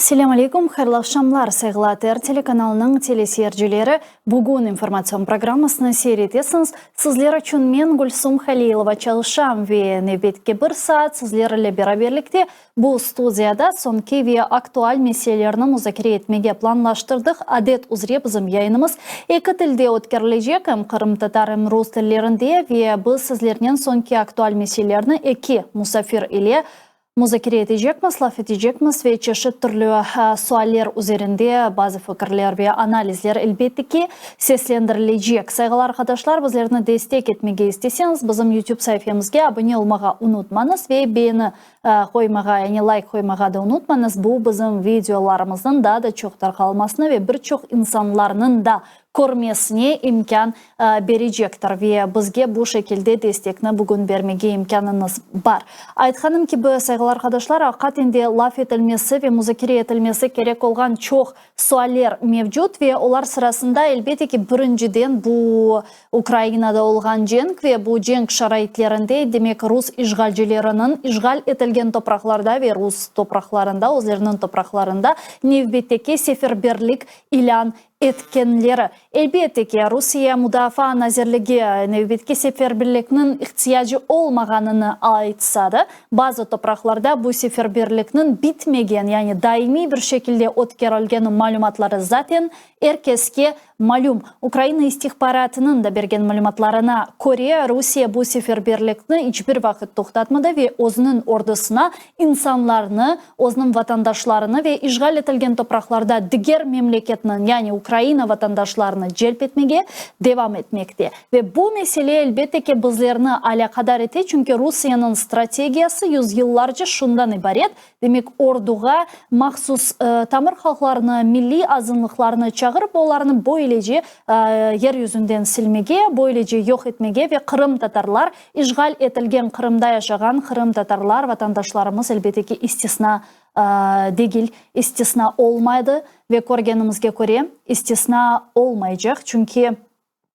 Селям алейкум, хайрлы акшамлар, Сайгылатер телеканалының телесерджілері бүгін информацион программасына серетесіңіз. Сізлер үшін мен Гүлсум Халилова чалышам ве небетке бір саат сізлерлі бераберлікте бұл студияда сонки ве актуаль меселерні музакире етмеге планлаштырдық. Адет узре бізім яйнымыз екі тілде өткерлежек, қырым татарым рус тілерінде ве біз сізлернен сонки актуаль меселерні екі мусафир иле музакире етежекміз, лаф етежекміз ве чешет түрлі суалер üzerinde bazı fikirler ve analizler elbette ki seslendirilecek. Saygılı arkadaşlar, bizlerine destek etmege isteseniz bizim YouTube sayfamızga abone olmağa unutmanız ve beğeni koymağa, yani like koymağa da unutmanız. Bu bizim videolarımızın daha da çok tarqalmasına ve birçok insanların da көрмесіне imkan бережектір ve bizge bu şekilde destekni bugün vermege imkanınız var. Айтқаным gibi saygılı arkadaşlar, hakikatinde laf etilmesi ve muzakire etilmesi gerek olan çok sualler mevcut ve onlar sırasında elbette ki birinciden bu Ukrayna'da olan cenk ve bu cenk şaraitlerinde demek Rus işgalcilerinin işgal etilgen topraklarda ve Rus topraklarında, özlerinin topraklarında nevbetteki seferberlik ilan etkenleri. Elbette ki Rusya Müdafaa Nazirligi nevbetki seferberliknin ihtiyacı olmağanını aytsa da bazı topraklarda bu seferberliknin bitmegen, yani daimi bir şekilde ötkerilgen malumatları zaten herkeske malum. Ukrayna istihbaratının da bergen malumatlarına göre Rusya bu seferberlikni hiçbir vakit toxtatmadı ve özünün ordusuna insanlarını, özünün vatandaşlarını ve işgal etilgen topraklarda diğer memleketinin, yani Ukrayna vatandaşlarını celp etmege devam etmekte. Ve bu mesele elbette ki bizlerini alakadar ete, çünkü Rusya'nın stratejiyası yüzyıllarca şundan ibaret. Demek orduğa mahsus tamir halklarını, milli azınlıklarını çağırıp onlarını böylece yeryüzünden silmege, böylece yok etmege ve Kırım Tatarlar, işgal etilgen Kırım'da yaşayan Kırım Tatarlar vatandaşlarımız elbette ki istisna değil, istisna olmaydı ve görgenimizge göre istisna olmayacak. Çünkü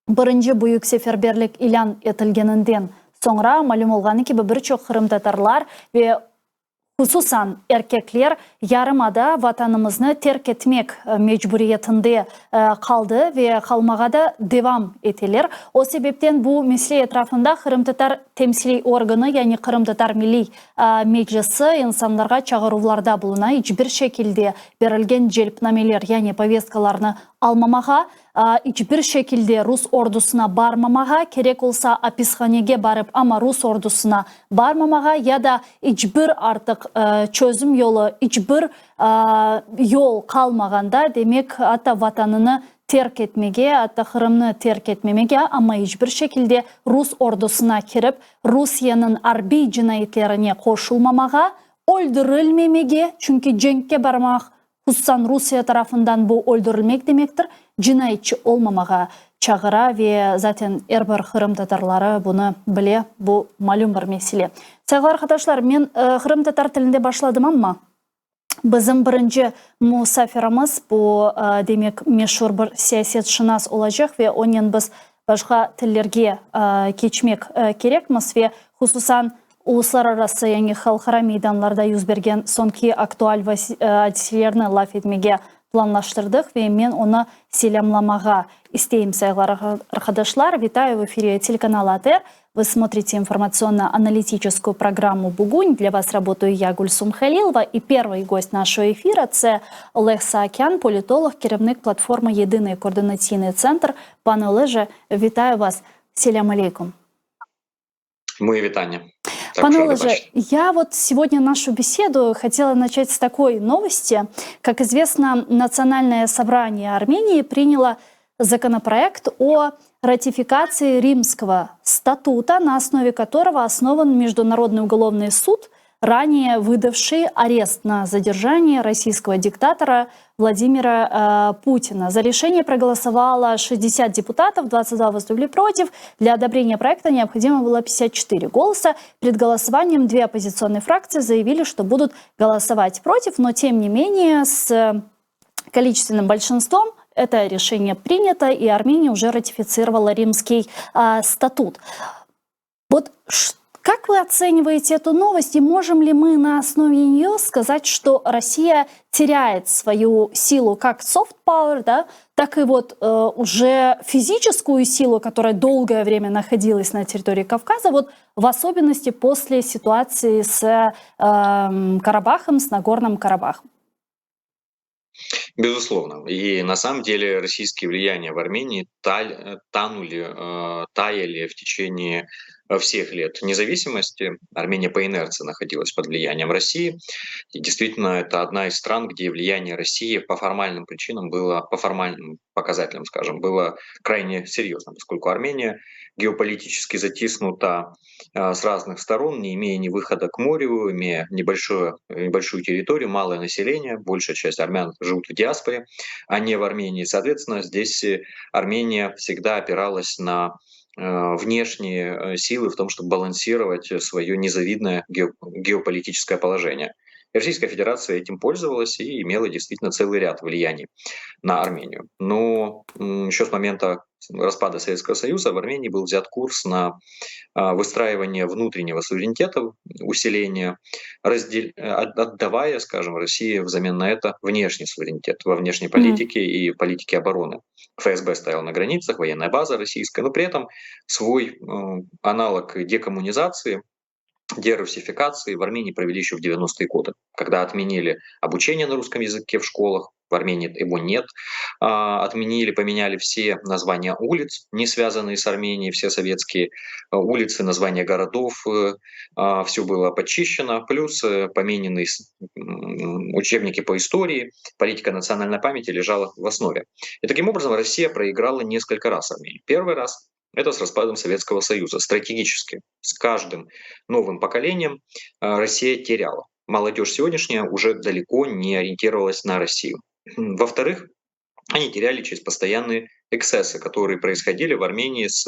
birinci büyük seferberlik ilan etilgeninden sonra malum olğanı gibi birçok Kırım Tatarlar ve hususan erkekler yarımada vatanımızı terk etmek mecburiyetinde kaldı ve kalmağa da devam ettiler. O sebepten bu mesele etrafında Kırım Tatar temsili organı, yani Kırım Tatar Milli Meclisi insanlarga çağıruvlarda buluna hiçbir şekilde verilgen celpnameler, yani повесткаларны almamağa, hiçbir şekilde Rus ordusuna barmamağa, gerek olsa hapishanege barıp ama Rus ordusuna barmamağa ya da hiçbir artık çözüm yolu, hiçbir yol kalmaganda demek hatta vatanını terk etmege, hatta Kırım'ı terk etmemege ama hiçbir şekilde Rus ordusuna kirip Rusya'nın harbi cinayetlerine koşulmamağa, öldürülmemege, çünkü cenkке barmak hususan Rusya tarafından bu öldürülmek demektir. Cinayetçi olmamağa çağıra ve zaten her bir Kırım Tatarları bunu bile, bu malum bir mesele. Saygılar arkadaşlar, ben Kırım Tatar tilinde başladım ama bizim birinci musafirimiz bu demek meşhur bir siyasetşinas olacak ve onun biz başka tillerge geçmek gerekmiz ve hususan uluslararası, yani halkara meydanlarda yüz bergen sonki aktual hadiselerini laf etmege planlaştırdık ve ben onu selamlamağa isteyim. Saygılar arkadaşlar, витаю в эфире телеканала АТР. Вы смотрите информационно-аналитическую программу «Бугунь». Для вас работаю я, Гульсум Халилова. И первый гость нашего эфира – це Олег Саакян, політолог, керівник платформи «Єдиний координаційний центр». Пане Олеже, вітаю вас. Селям алейкум. Мои витания. Пане Олеже, я вот сегодня нашу беседу хотела начать с такой новости. Как известно, Национальное собрание Армении приняло законопроект о ратификации Римского статута, на основе которого основан Международный уголовный суд, ранее выдавший арест на задержание российского диктатора Владимира Путина. За решение проголосовало 60 депутатов, 22 выступили против. Для одобрения проекта необходимо было 54 голоса. Перед голосованием две оппозиционные фракции заявили, что будут голосовать против, но тем не менее с количественным большинством это решение принято, и Армения уже ратифицировала Римский статут. Вот Как вы оцениваете эту новость, и можем ли мы на основе нее сказать, что Россия теряет свою силу как soft power, да, так и вот уже физическую силу, которая долгое время находилась на территории Кавказа, вот в особенности после ситуации с Карабахом, с Нагорным Карабахом? Безусловно. И на самом деле российские влияния в Армении таяли в течение всех лет независимости. Армения по инерции находилась под влиянием России. И действительно, это одна из стран, где влияние России по формальным причинам было, по формальным показателям, скажем, было крайне серьезным, поскольку Армения геополитически затиснута с разных сторон, не имея ни выхода к морю, имея небольшую территорию, малое население, большая часть армян живут в диаспоре, а не в Армении. Соответственно, здесь Армения всегда опиралась на внешние силы в том, чтобы балансировать свое незавидное геополитическое положение. И Российская Федерация этим пользовалась и имела действительно целый ряд влияний на Армению. Но еще с момента распада Советского Союза в Армении был взят курс на выстраивание внутреннего суверенитета, усиление, отдавая, скажем, России взамен на это внешний суверенитет во внешней политике и политике обороны. ФСБ стоял на границах, военная база российская, но при этом свой аналог декоммунизации, дерусификации в Армении провели еще в 90-е годы, когда отменили обучение на русском языке в школах, в Армении его нет, отменили, поменяли все названия улиц, не связанные с Арменией, все советские улицы, названия городов, все было почищено, плюс поменены учебники по истории, политика национальной памяти лежала в основе. И таким образом Россия проиграла несколько раз Армении. Первый раз это с распадом Советского Союза. Стратегически с каждым новым поколением Россия теряла. Молодежь сегодняшняя уже далеко не ориентировалась на Россию. Во-вторых, они теряли через постоянные эксцессы, которые происходили в Армении с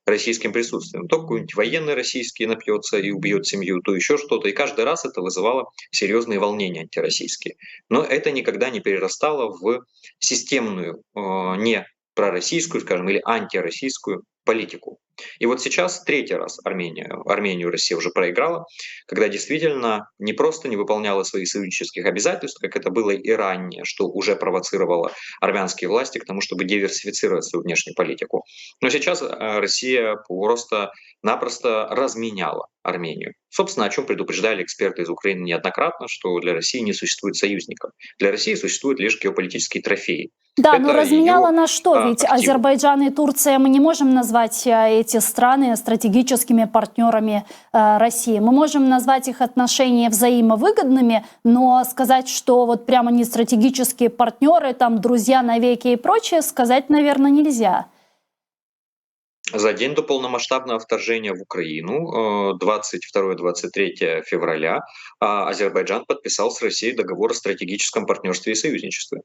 российским присутствием. То какой-нибудь военный российский напьется и убьет семью, то еще что-то. И каждый раз это вызывало серьезные волнения антироссийские. Но это никогда не перерастало в системную, не пророссийскую, скажем, или антироссийскую политику. И вот сейчас третий раз Армению Россия уже проиграла, когда действительно не просто не выполняла своих союзнических обязательств, как это было и ранее, что уже провоцировало армянские власти к тому, чтобы диверсифицировать свою внешнюю политику. Но сейчас Россия просто-напросто разменяла Армению. Собственно, о чем предупреждали эксперты из Украины неоднократно, что для России не существует союзников. Для России существуют лишь геополитические трофеи. Да, но Это разменяла ее на что? Ведь активы. Азербайджан и Турция, мы не можем назвать эти страны стратегическими партнерами России. Мы можем назвать их отношения взаимовыгодными, но сказать, что вот прямо не стратегические партнеры, там друзья навеки и прочее, сказать, наверное, нельзя. За день до полномасштабного вторжения в Украину, 22-23 февраля, Азербайджан подписал с Россией договор о стратегическом партнерстве и союзничестве.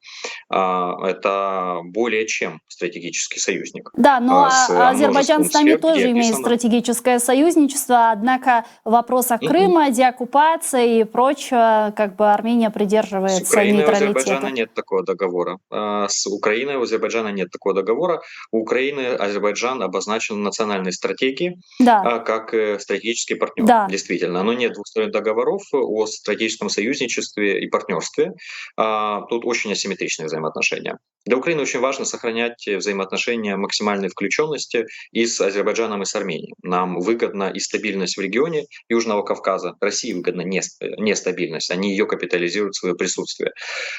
Это более чем стратегический союзник. Да, но С Азербайджан множеством с нами сфер, где тоже имеет описано. стратегическое союзничество, однако в вопросах Крыма, деоккупации и прочего, как бы Армения С придерживается Украиной у Азербайджана нейтралитета. нет такого договора. С Украиной у Азербайджана нет такого договора. У Украины Азербайджан обозначен в национальной стратегии Да, как стратегический партнер. да. Действительно, но нет двусторонних договоров о стратегическом союзничестве и партнерстве. Тут очень асимметричные взаимоотношения. Для Украины очень важно сохранять взаимоотношения максимальной включенности и с Азербайджаном, и с Арменией. Нам выгодна и стабильность в регионе Южного Кавказа. России выгодна нестабильность. Они ее капитализируют, свое присутствие.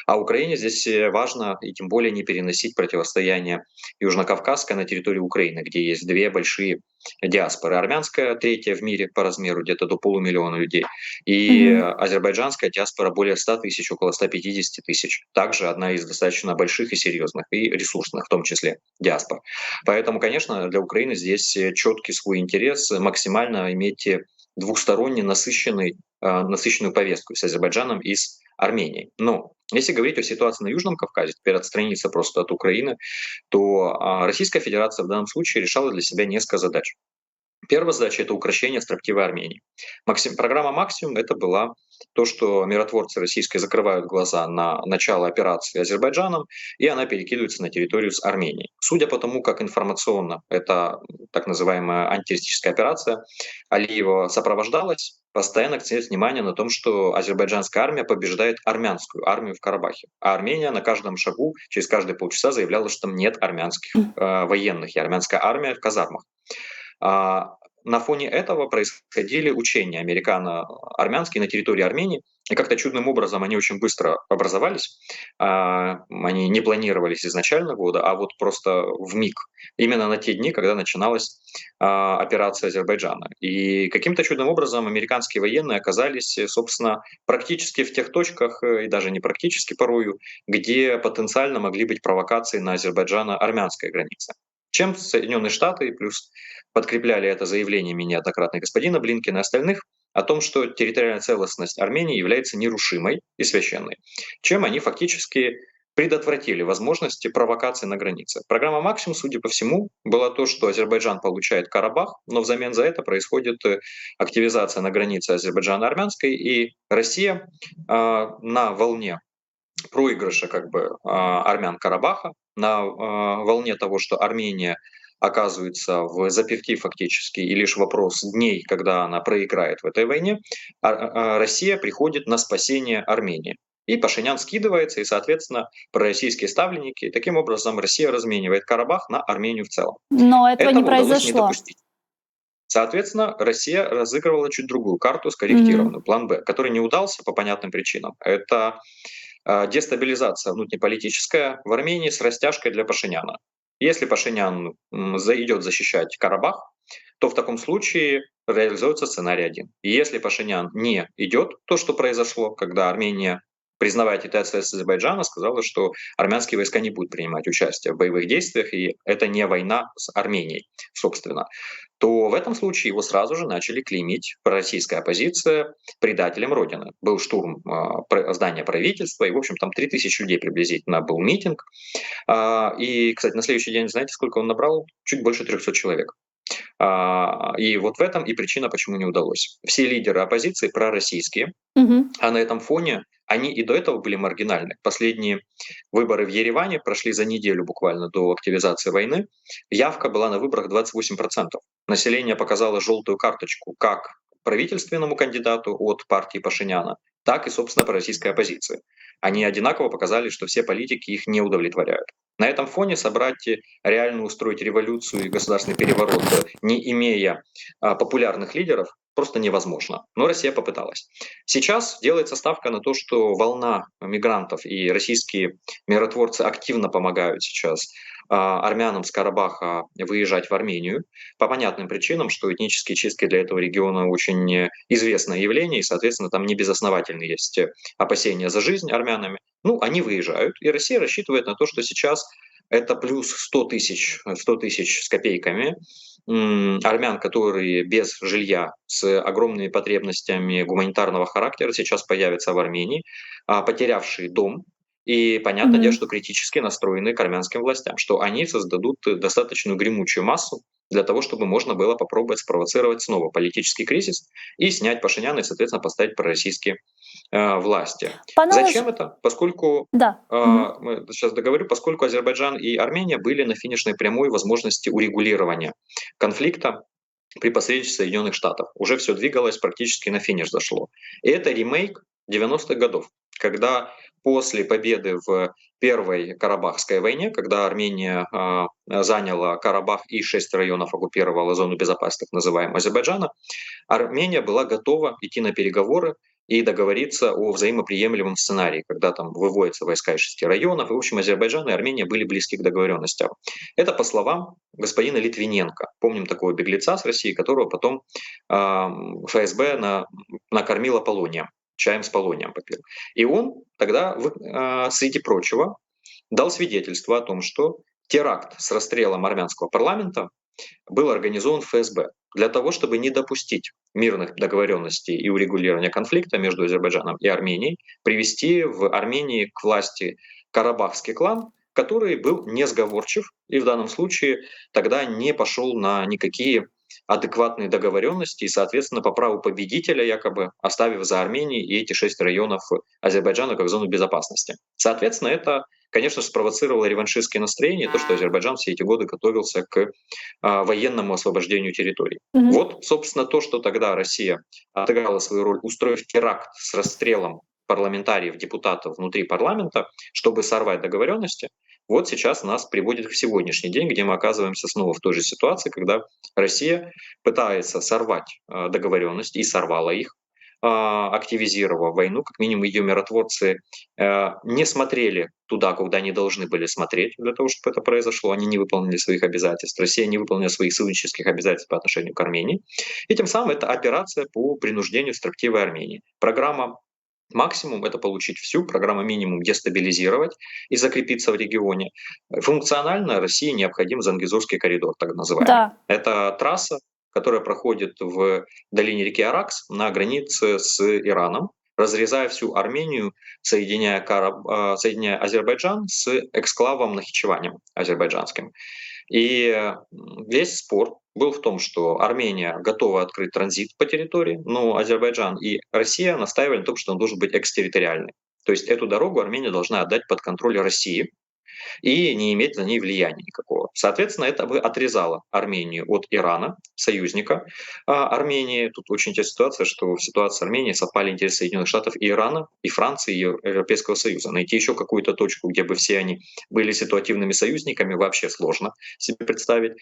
А Украине здесь важно и тем более не переносить противостояние южнокавказское на территории Украины, где есть две большие диаспоры. Армянская, третья в мире по размеру, где-то до полумиллиона людей, и Мгм. азербайджанская диаспора более 100 тысяч, около 150 тысяч. Также одна из достаточно больших и серьезных, и ресурсных в том числе диаспор. Поэтому, конечно, для Украины здесь четкий свой интерес максимально иметь двухсторонне насыщенную повестку с Азербайджаном и с Арменией. Но если говорить о ситуации на Южном Кавказе, теперь отстраниться просто от Украины, то Российская Федерация в данном случае решала для себя несколько задач. Первая задача — это укрощение строптивой Армении. Программа «Максимум» — это была то, что миротворцы российские закрывают глаза на начало операции Азербайджаном, и она перекидывается на территорию с Армении. Судя по тому, как информационно эта так называемая антитеррористическая операция Алиева сопровождалась, постоянно акцентирует внимание на том, что азербайджанская армия побеждает армянскую армию в Карабахе. А Армения на каждом шагу, через каждые полчаса заявляла, что там нет армянских военных, и армянская армия в казармах. На фоне этого происходили учения американо-армянские на территории Армении, и как-то чудным образом они очень быстро образовались. Они не планировались изначально года, а вот просто в миг, именно на те дни, когда начиналась операция Азербайджана. И каким-то чудным образом американские военные оказались, собственно, практически в тех точках, и даже не практически порою, где потенциально могли быть провокации на азербайджано-армянской границе. Чем Соединенные Штаты плюс подкрепляли это заявлениями неоднократно господина Блинкена и остальных о том, что территориальная целостность Армении является нерушимой и священной, чем они фактически предотвратили возможности провокаций на границе. Программа «Максимум», судя по всему, была то, что Азербайджан получает Карабах, но взамен за это происходит активизация на границе азербайджано-армянской, и Россия на волне проигрыша армян Карабаха, на волне того, что Армения оказывается в заперти фактически, и лишь вопрос дней, когда она проиграет в этой войне, Россия приходит на спасение Армении. И Пашинян скидывается, и, соответственно, пророссийские ставленники. Таким образом, Россия разменивает Карабах на Армению в целом. Но этого не Удалось не произошло. допустить. Соответственно, Россия разыгрывала чуть другую карту, скорректированную, план «Б», который не удался по понятным причинам. Это дестабилизация внутриполитическая в Армении с растяжкой для Пашиняна. Если Пашинян идет защищать Карабах, то в таком случае реализуется сценарий 1. И если Пашинян не идет, то, что произошло, когда Армения, признавая территориальную Азербайджана, сказала, что армянские войска не будут принимать участие в боевых действиях, и это не война с Арменией, собственно, то в этом случае его сразу же начали клеймить пророссийская оппозиция предателем Родины. Был штурм здания правительства, и, в общем, там 3000 людей приблизительно был митинг. И, кстати, на следующий день, знаете, сколько он набрал? Чуть больше 300 человек. И вот в этом и причина, почему не удалось. Все лидеры оппозиции пророссийские, а на этом фоне они и до этого были маргинальны. Последние выборы в Ереване прошли за неделю буквально до активизации войны. Явка была на выборах 28%. Население показало желтую карточку как правительственному кандидату от партии Пашиняна, так и, собственно, пророссийской оппозиции. Они одинаково показали, что все политики их не удовлетворяют. На этом фоне собрать реально устроить революцию и государственный переворот, не имея популярных лидеров, просто невозможно. Но Россия попыталась. Сейчас делается ставка на то, что волна мигрантов и российские миротворцы активно помогают сейчас армянам с Карабаха выезжать в Армению по понятным причинам, что этнические чистки для этого региона очень известное явление, и, соответственно, там небезосновательные есть опасения за жизнь армянами. Ну, они выезжают, и Россия рассчитывает на то, что сейчас это плюс 100 тысяч с копейками армян, которые без жилья, с огромными потребностями гуманитарного характера сейчас появятся в Армении, потерявшие дом, и понятное дело, что критически настроены к армянским властям, что они создадут достаточную гремучую массу для того, чтобы можно было попробовать спровоцировать снова политический кризис и снять Пашиняна и, соответственно, поставить пророссийские власти. Зачем это? Поскольку, сейчас договорю, поскольку Азербайджан и Армения были на финишной прямой возможности урегулирования конфликта при посредничестве Соединенных Штатов. Уже все двигалось, практически на финиш зашло. И это ремейк 90-х годов, когда после победы в Первой Карабахской войне, когда Армения заняла Карабах и 6 районов оккупировала зону безопасности, так называемого Азербайджана, Армения была готова идти на переговоры и договориться о взаимоприемлемом сценарии, когда там выводятся войска из 6 районов. И, в общем, Азербайджан и Армения были близки к договоренностям. Это по словам господина Литвиненко. Помним такого беглеца с России, которого потом ФСБ накормила полонием, чаем с полонием попил. И он тогда, среди прочего, дал свидетельство о том, что теракт с расстрелом армянского парламента был организован ФСБ для того, чтобы не допустить мирных договоренностей и урегулирования конфликта между Азербайджаном и Арменией, привести в Армении к власти карабахский клан, который был несговорчив и в данном случае тогда не пошел на никакие адекватные договоренности и, соответственно, по праву победителя якобы оставив за Арменией и эти 6 районов Азербайджана как зону безопасности. Соответственно, это, конечно, спровоцировало реваншистские настроения, то, что Азербайджан все эти годы готовился к военному освобождению территорий. Мгм. Вот, собственно, то, что тогда Россия отыграла свою роль, устроив теракт с расстрелом парламентариев, депутатов внутри парламента, чтобы сорвать договоренности, вот сейчас нас приводит к сегодняшний день, где мы оказываемся снова в той же ситуации, когда Россия пытается сорвать договоренности и сорвала их, активизировав войну, как минимум ее миротворцы не смотрели туда, куда они должны были смотреть для того, чтобы это произошло. Они не выполнили своих обязательств. Россия не выполнила своих союзнических обязательств по отношению к Армении. И тем самым это операция по принуждению строптивой Армении. Программа максимум — это получить всю, программа минимум — дестабилизировать и закрепиться в регионе. Функционально России необходим Зангезурский коридор, так называемый. Да. Это трасса, которая проходит в долине реки Аракс на границе с Ираном, разрезая всю Армению, соединяя Азербайджан с эксклавом Нахичеванем азербайджанским. И весь спор был в том, что Армения готова открыть транзит по территории, но Азербайджан и Россия настаивали на том, что он должен быть экстерриториальный. То есть эту дорогу Армения должна отдать под контроль России и не иметь на ней влияния никакого. Соответственно, это бы отрезало Армению от Ирана, союзника Армении. Тут очень интересная ситуация, что в ситуации Армении совпали интересы Соединенных Штатов и Ирана, и Франции, и Европейского Союза. Найти еще какую-то точку, где бы все они были ситуативными союзниками, вообще сложно себе представить.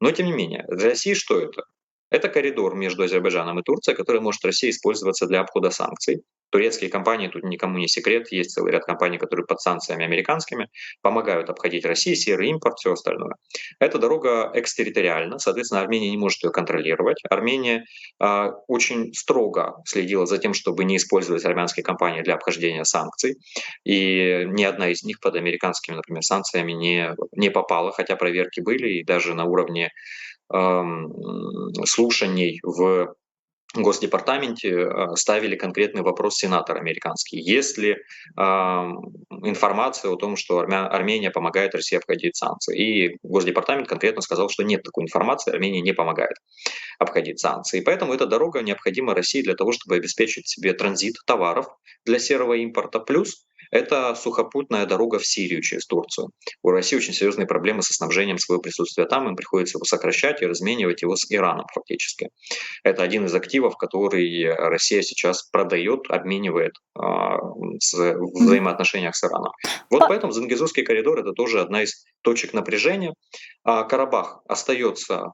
Но тем не менее, для России что это? Это коридор между Азербайджаном и Турцией, который может Россия использоваться для обхода санкций. Турецкие компании, тут никому не секрет, есть целый ряд компаний, которые под санкциями американскими помогают обходить Россию, серый импорт, все остальное. Эта дорога экстерриториальна, соответственно, Армения не может ее контролировать. Армения очень строго следила за тем, чтобы не использовать армянские компании для обхождения санкций, и ни одна из них под американскими, например, санкциями не попала, хотя проверки были, и даже на уровне слушаний в Госдепартаменте ставили конкретный вопрос сенатор американский. Есть ли информация о том, что Армения помогает России обходить санкции? И Госдепартамент конкретно сказал, что нет такой информации, Армения не помогает обходить санкции. И поэтому эта дорога необходима России для того, чтобы обеспечить себе транзит товаров для серого импорта. Плюс это сухопутная дорога в Сирию через Турцию. У России очень серьезные проблемы со снабжением своего присутствия там, им приходится его сокращать и разменивать его с Ираном фактически. Это один из активов, который Россия сейчас продает, обменивает в взаимоотношениях с Ираном. Вот поэтому Зангезурский коридор — это тоже одна из точек напряжения. Карабах остается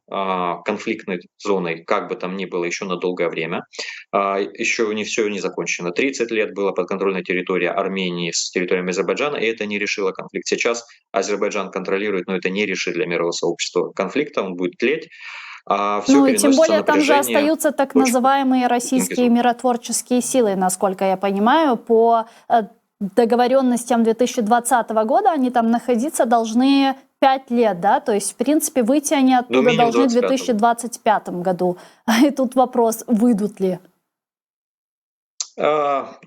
конфликтной зоной, как бы там ни было, еще на долгое время. Еще не все не закончено. 30 лет была подконтрольная территория Армении с территориями Азербайджана, и это не решило конфликт. Сейчас Азербайджан контролирует, но это не решит для мирового сообщества конфликта, он будет тлеть. Ну и тем более там же остаются так называемые российские миротворческие силы, насколько я понимаю, по договоренностям 2020 года они там находиться должны 5 лет, да, то есть в принципе выйти они оттуда должны в 2025 году. И тут вопрос, выйдут ли?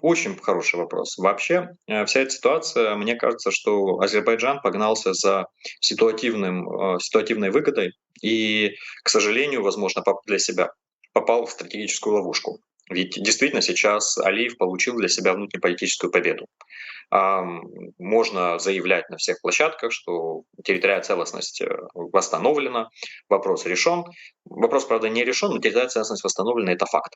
Очень хороший вопрос. Вообще, вся эта ситуация, мне кажется, что Азербайджан погнался за ситуативной выгодой и, к сожалению, возможно, для себя попал в стратегическую ловушку. Ведь действительно сейчас Алиев получил для себя внутриполитическую победу. Можно заявлять на всех площадках, что территориальная целостность восстановлена, вопрос решен. Вопрос, правда, не решен, но территориальная целостность восстановлена — это факт.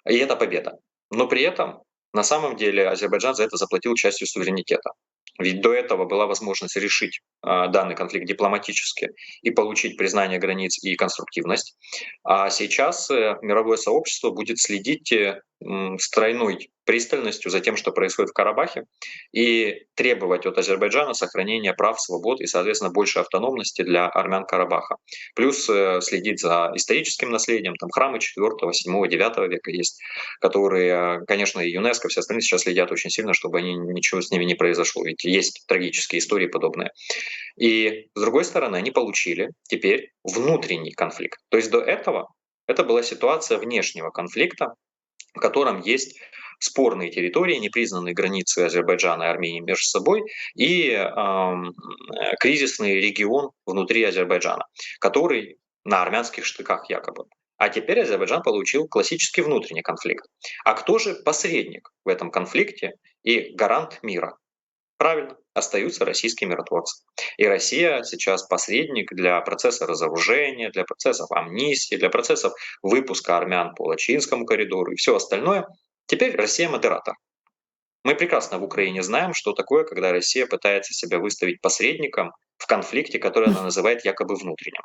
И это победа. Но при этом, на самом деле, Азербайджан за это заплатил частью суверенитета. Ведь до этого была возможность решить данный конфликт дипломатически и получить признание границ и конструктивность. А сейчас мировое сообщество будет следить с тройной пристальностью за тем, что происходит в Карабахе, и требовать от Азербайджана сохранения прав, свобод и, соответственно, большей автономности для армян Карабаха. Плюс следить за историческим наследием, там храмы 4, 7, 9 века есть, которые, конечно, и ЮНЕСКО, все остальные сейчас следят очень сильно, чтобы ничего с ними не произошло, ведь есть трагические истории подобные. И, с другой стороны, они получили теперь внутренний конфликт. То есть до этого это была ситуация внешнего конфликта, в котором есть спорные территории, непризнанные границы Азербайджана и Армении между собой, и кризисный регион внутри Азербайджана, который на армянских штыках якобы. А теперь Азербайджан получил классический внутренний конфликт. А кто же посредник в этом конфликте и гарант мира? Правильно, остаются российские миротворцы. И Россия сейчас посредник для процесса разоружения, для процессов амнистии, для процессов выпуска армян по Лачинскому коридору и все остальное. Теперь Россия модератор. Мы прекрасно в Украине знаем, что такое, когда Россия пытается себя выставить посредником в конфликте, который она называет якобы внутренним.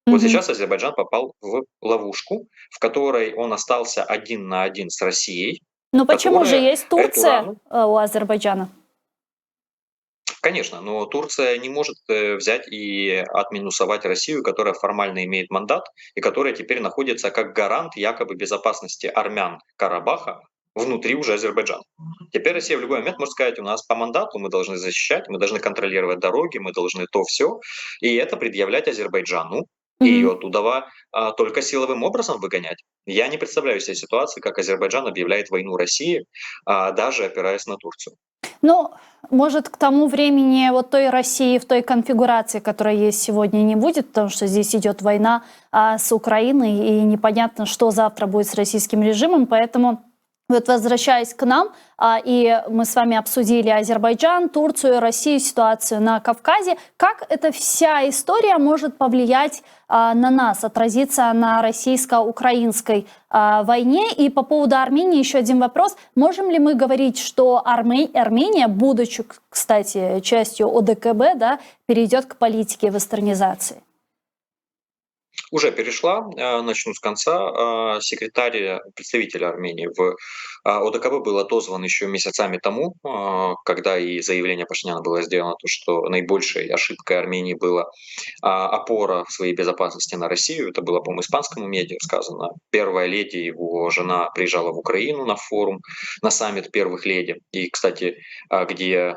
Вот Мгм. сейчас Азербайджан попал в ловушку, в которой он остался один на один с Россией, Но почему же которая есть эту Турция рану. у Азербайджана? Конечно, но Турция не может взять и отминусовать Россию, которая формально имеет мандат и которая теперь находится как гарант якобы безопасности армян Карабаха внутри уже Азербайджана. Теперь Россия в любой момент может сказать, у нас по мандату мы должны защищать, мы должны контролировать дороги, мы должны то все, и это предъявлять Азербайджану, и Мгм. ее оттуда только силовым образом выгонять. Я не представляю себе ситуации, как Азербайджан объявляет войну России, даже опираясь на Турцию. Ну, может, к тому времени вот той России в той конфигурации, которая есть сегодня, не будет, потому что здесь идет война с Украиной, и непонятно, что завтра будет с российским режимом, поэтому вот возвращаясь к нам, и мы с вами обсудили Азербайджан, Турцию, Россию, ситуацию на Кавказе. Как эта вся история может повлиять на нас, отразиться на российско-украинской войне? И по поводу Армении еще один вопрос. Можем ли мы говорить, что Армения, будучи, кстати, частью ОДКБ, да, перейдет к политике вестернизации? Уже перешла, начну с конца. Представитель Армении в ОДКБ был отозван еще месяцами тому, когда и заявление Пашиняна было сделано, то, что наибольшей ошибкой Армении была опора в своей безопасности на Россию. Это было, по-моему, испанскому медиа сказано. Первая леди, его жена, приезжала в Украину на форум, на саммит первых леди. И, кстати, где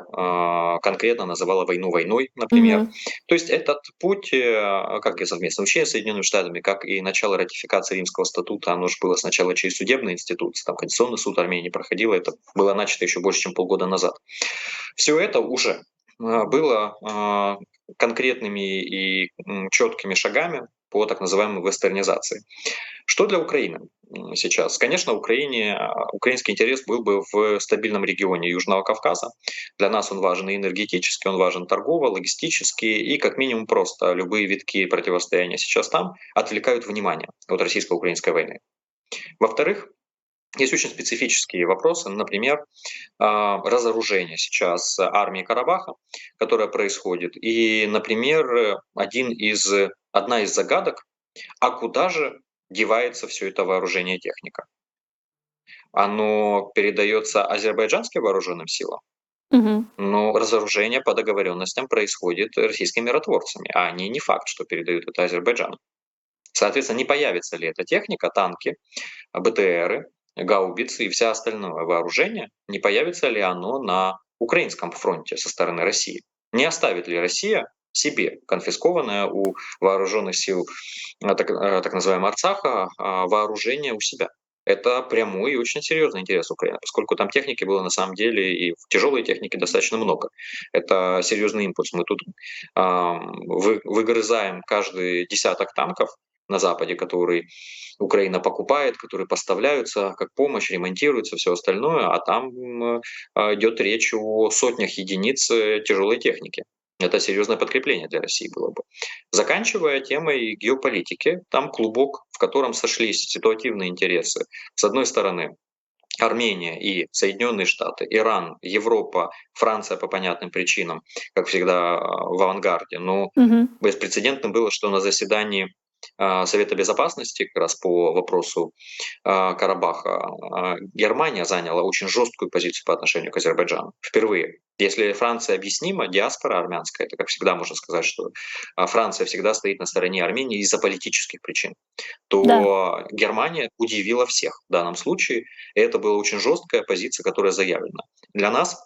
конкретно называла войну войной, например. Мгм. То есть этот путь, как и совместное учение с Соединенными Штатами, как и начало ратификации Римского статута, оно же было сначала через судебные институции, там Конституционный суд Армении проходило, это было начато еще больше, чем полгода назад. Все это уже было конкретными и четкими шагами по так называемой вестернизации. Что для Украины сейчас? Конечно, украинский интерес был бы в стабильном регионе Южного Кавказа. Для нас он важен и энергетически, он важен торгово, логистически и как минимум просто любые витки противостояния сейчас там отвлекают внимание от российско-украинской войны. Во-вторых, есть очень специфические вопросы, например, разоружение сейчас армии Карабаха, которое происходит. И, например, одна из загадок, а куда же девается все это вооружение и техника? Оно передается азербайджанским вооруженным силам, Мгм. но разоружение по договоренностям происходит российскими миротворцами, а они не факт, что передают это Азербайджану. Соответственно, не появится ли эта техника, танки, БТРы, гаубицы и вся остальное вооружение, не появится ли оно на украинском фронте со стороны России? Не оставит ли Россия себе конфискованное у вооруженных сил так называемого Арцаха вооружение у себя? Это прямой и очень серьезный интерес Украины, поскольку там техники было на самом деле и тяжелой техники достаточно много. Это серьезный импульс. Мы тут выгрызаем каждый десяток танков на Западе, который Украина покупает, которые поставляются как помощь, ремонтируются, все остальное, а там идет речь о сотнях единиц тяжелой техники. Это серьезное подкрепление для России было бы. Заканчивая темой геополитики, там клубок, в котором сошлись ситуативные интересы. С одной стороны, Армения и Соединенные Штаты, Иран, Европа, Франция по понятным причинам, как всегда в авангарде. Но Мгм. беспрецедентно было, что на заседании Совета Безопасности как раз по вопросу Карабаха Германия заняла очень жесткую позицию по отношению к Азербайджану. Впервые. Если Франция объяснима, диаспора армянская, это как всегда можно сказать, что Франция всегда стоит на стороне Армении из-за политических причин, Да. то Германия удивила всех в данном случае. И это была очень жесткая позиция, которая заявлена. Для нас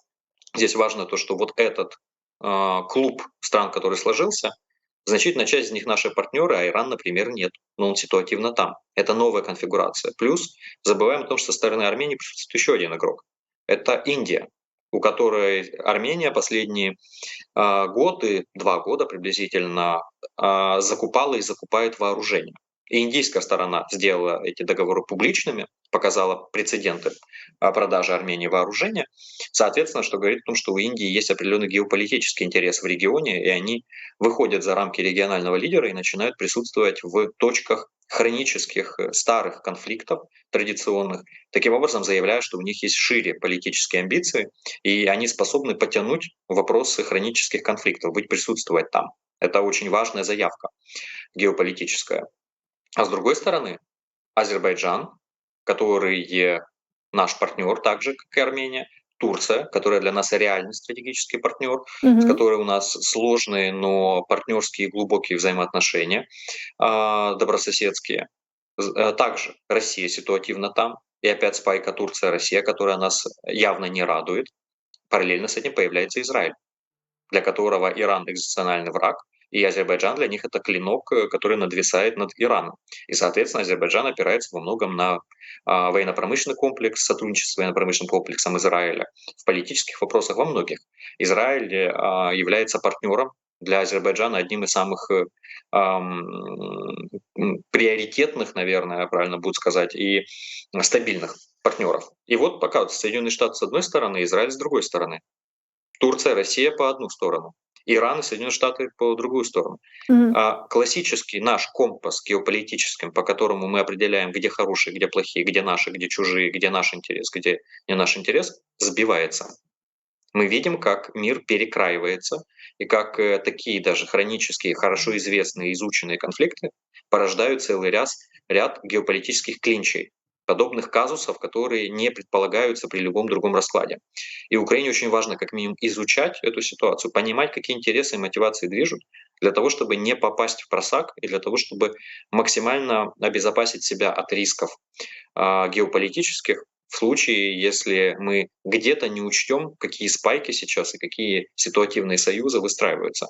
здесь важно то, что вот этот клуб стран, который сложился, значительная часть из них наши партнеры, а Иран, например, нет. Но он ситуативно там. Это новая конфигурация. Плюс забываем о том, что со стороны Армении присутствует еще один игрок. Это Индия, у которой Армения последние годы, 2 года приблизительно, закупала и закупает вооружение. И индийская сторона сделала эти договоры публичными, показала прецеденты продажи Армении вооружения. Соответственно, что говорит о том, что у Индии есть определенный геополитический интерес в регионе, и они выходят за рамки регионального лидера и начинают присутствовать в точках хронических старых конфликтов традиционных, таким образом заявляя, что у них есть шире политические амбиции, и они способны потянуть вопросы хронических конфликтов, присутствовать там. Это очень важная заявка геополитическая. А с другой стороны, Азербайджан, который наш партнер, так же, как и Армения, Турция, которая для нас реальный стратегический партнер, с Мгм. которой у нас сложные, но партнерские и глубокие взаимоотношения, добрососедские. Также Россия ситуативно там, и опять спайка Турция-Россия, которая нас явно не радует. Параллельно с этим появляется Израиль, для которого Иран экзистенциальный враг, и Азербайджан для них это клинок, который надвисает над Ираном. И, соответственно, Азербайджан опирается во многом на военно-промышленный комплекс, сотрудничество с военно-промышленным комплексом Израиля в политических вопросах во многих. Израиль является партнером для Азербайджана одним из самых приоритетных, наверное, правильно будет сказать, и стабильных партнеров. И вот пока Соединенные Штаты с одной стороны, Израиль с другой стороны. Турция, Россия по одну сторону, Иран и Соединенные Штаты по другую сторону. Мгм. А классический наш компас геополитическим, по которому мы определяем, где хорошие, где плохие, где наши, где чужие, где наш интерес, где не наш интерес, сбивается. Мы видим, как мир перекраивается, и как такие даже хронические, хорошо известные, изученные конфликты порождают целый ряд геополитических клинчей, подобных казусов, которые не предполагаются при любом другом раскладе. И Украине очень важно как минимум изучать эту ситуацию, понимать, какие интересы и мотивации движут, для того, чтобы не попасть в просак и для того, чтобы максимально обезопасить себя от рисков геополитических, в случае, если мы где-то не учтем, какие спайки сейчас и какие ситуативные союзы выстраиваются.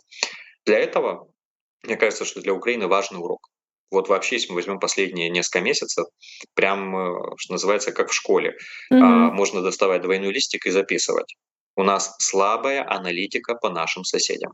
Для этого, мне кажется, что для Украины важный урок. Вот вообще, если мы возьмем последние несколько месяцев, прям, что называется, как в школе, Мгм. можно доставать двойной листик и записывать. У нас слабая аналитика по нашим соседям.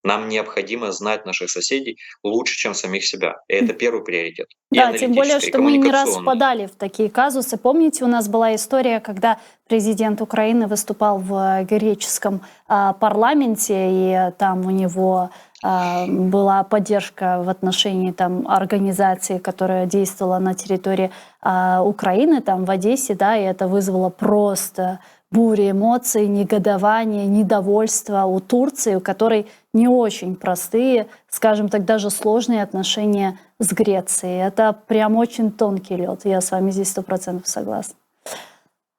Нам необходимо знать наших соседей лучше, чем самих себя. И это первый приоритет. И Да, тем более, аналитический, и что мы не раз коммуникационный. впадали в такие казусы. Помните, у нас была история, когда президент Украины выступал в греческом парламенте, и там у него была поддержка в отношении там, организации, которая действовала на территории Украины, там в Одессе, да, и это вызвало просто бурю эмоций, негодование, недовольство у Турции, у которой не очень простые, скажем так, даже сложные отношения с Грецией. Это прям очень тонкий лед. Я с вами здесь 100% согласна.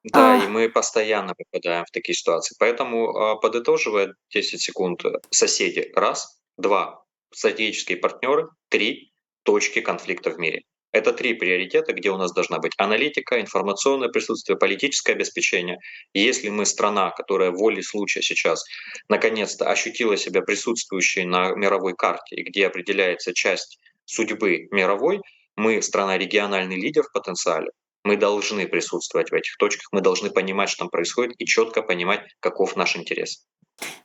Да, и А, мы постоянно попадаем в такие ситуации. Поэтому, подытоживая 10 секунд, соседи — раз, два — стратегические партнеры, три — точки конфликта в мире. Это три приоритета, где у нас должна быть аналитика, информационное присутствие, политическое обеспечение. И если мы страна, которая волей случая сейчас наконец-то ощутила себя присутствующей на мировой карте, и где определяется часть судьбы мировой, мы страна региональный лидер в потенциале, мы должны присутствовать в этих точках, мы должны понимать, что там происходит, и четко понимать, каков наш интерес.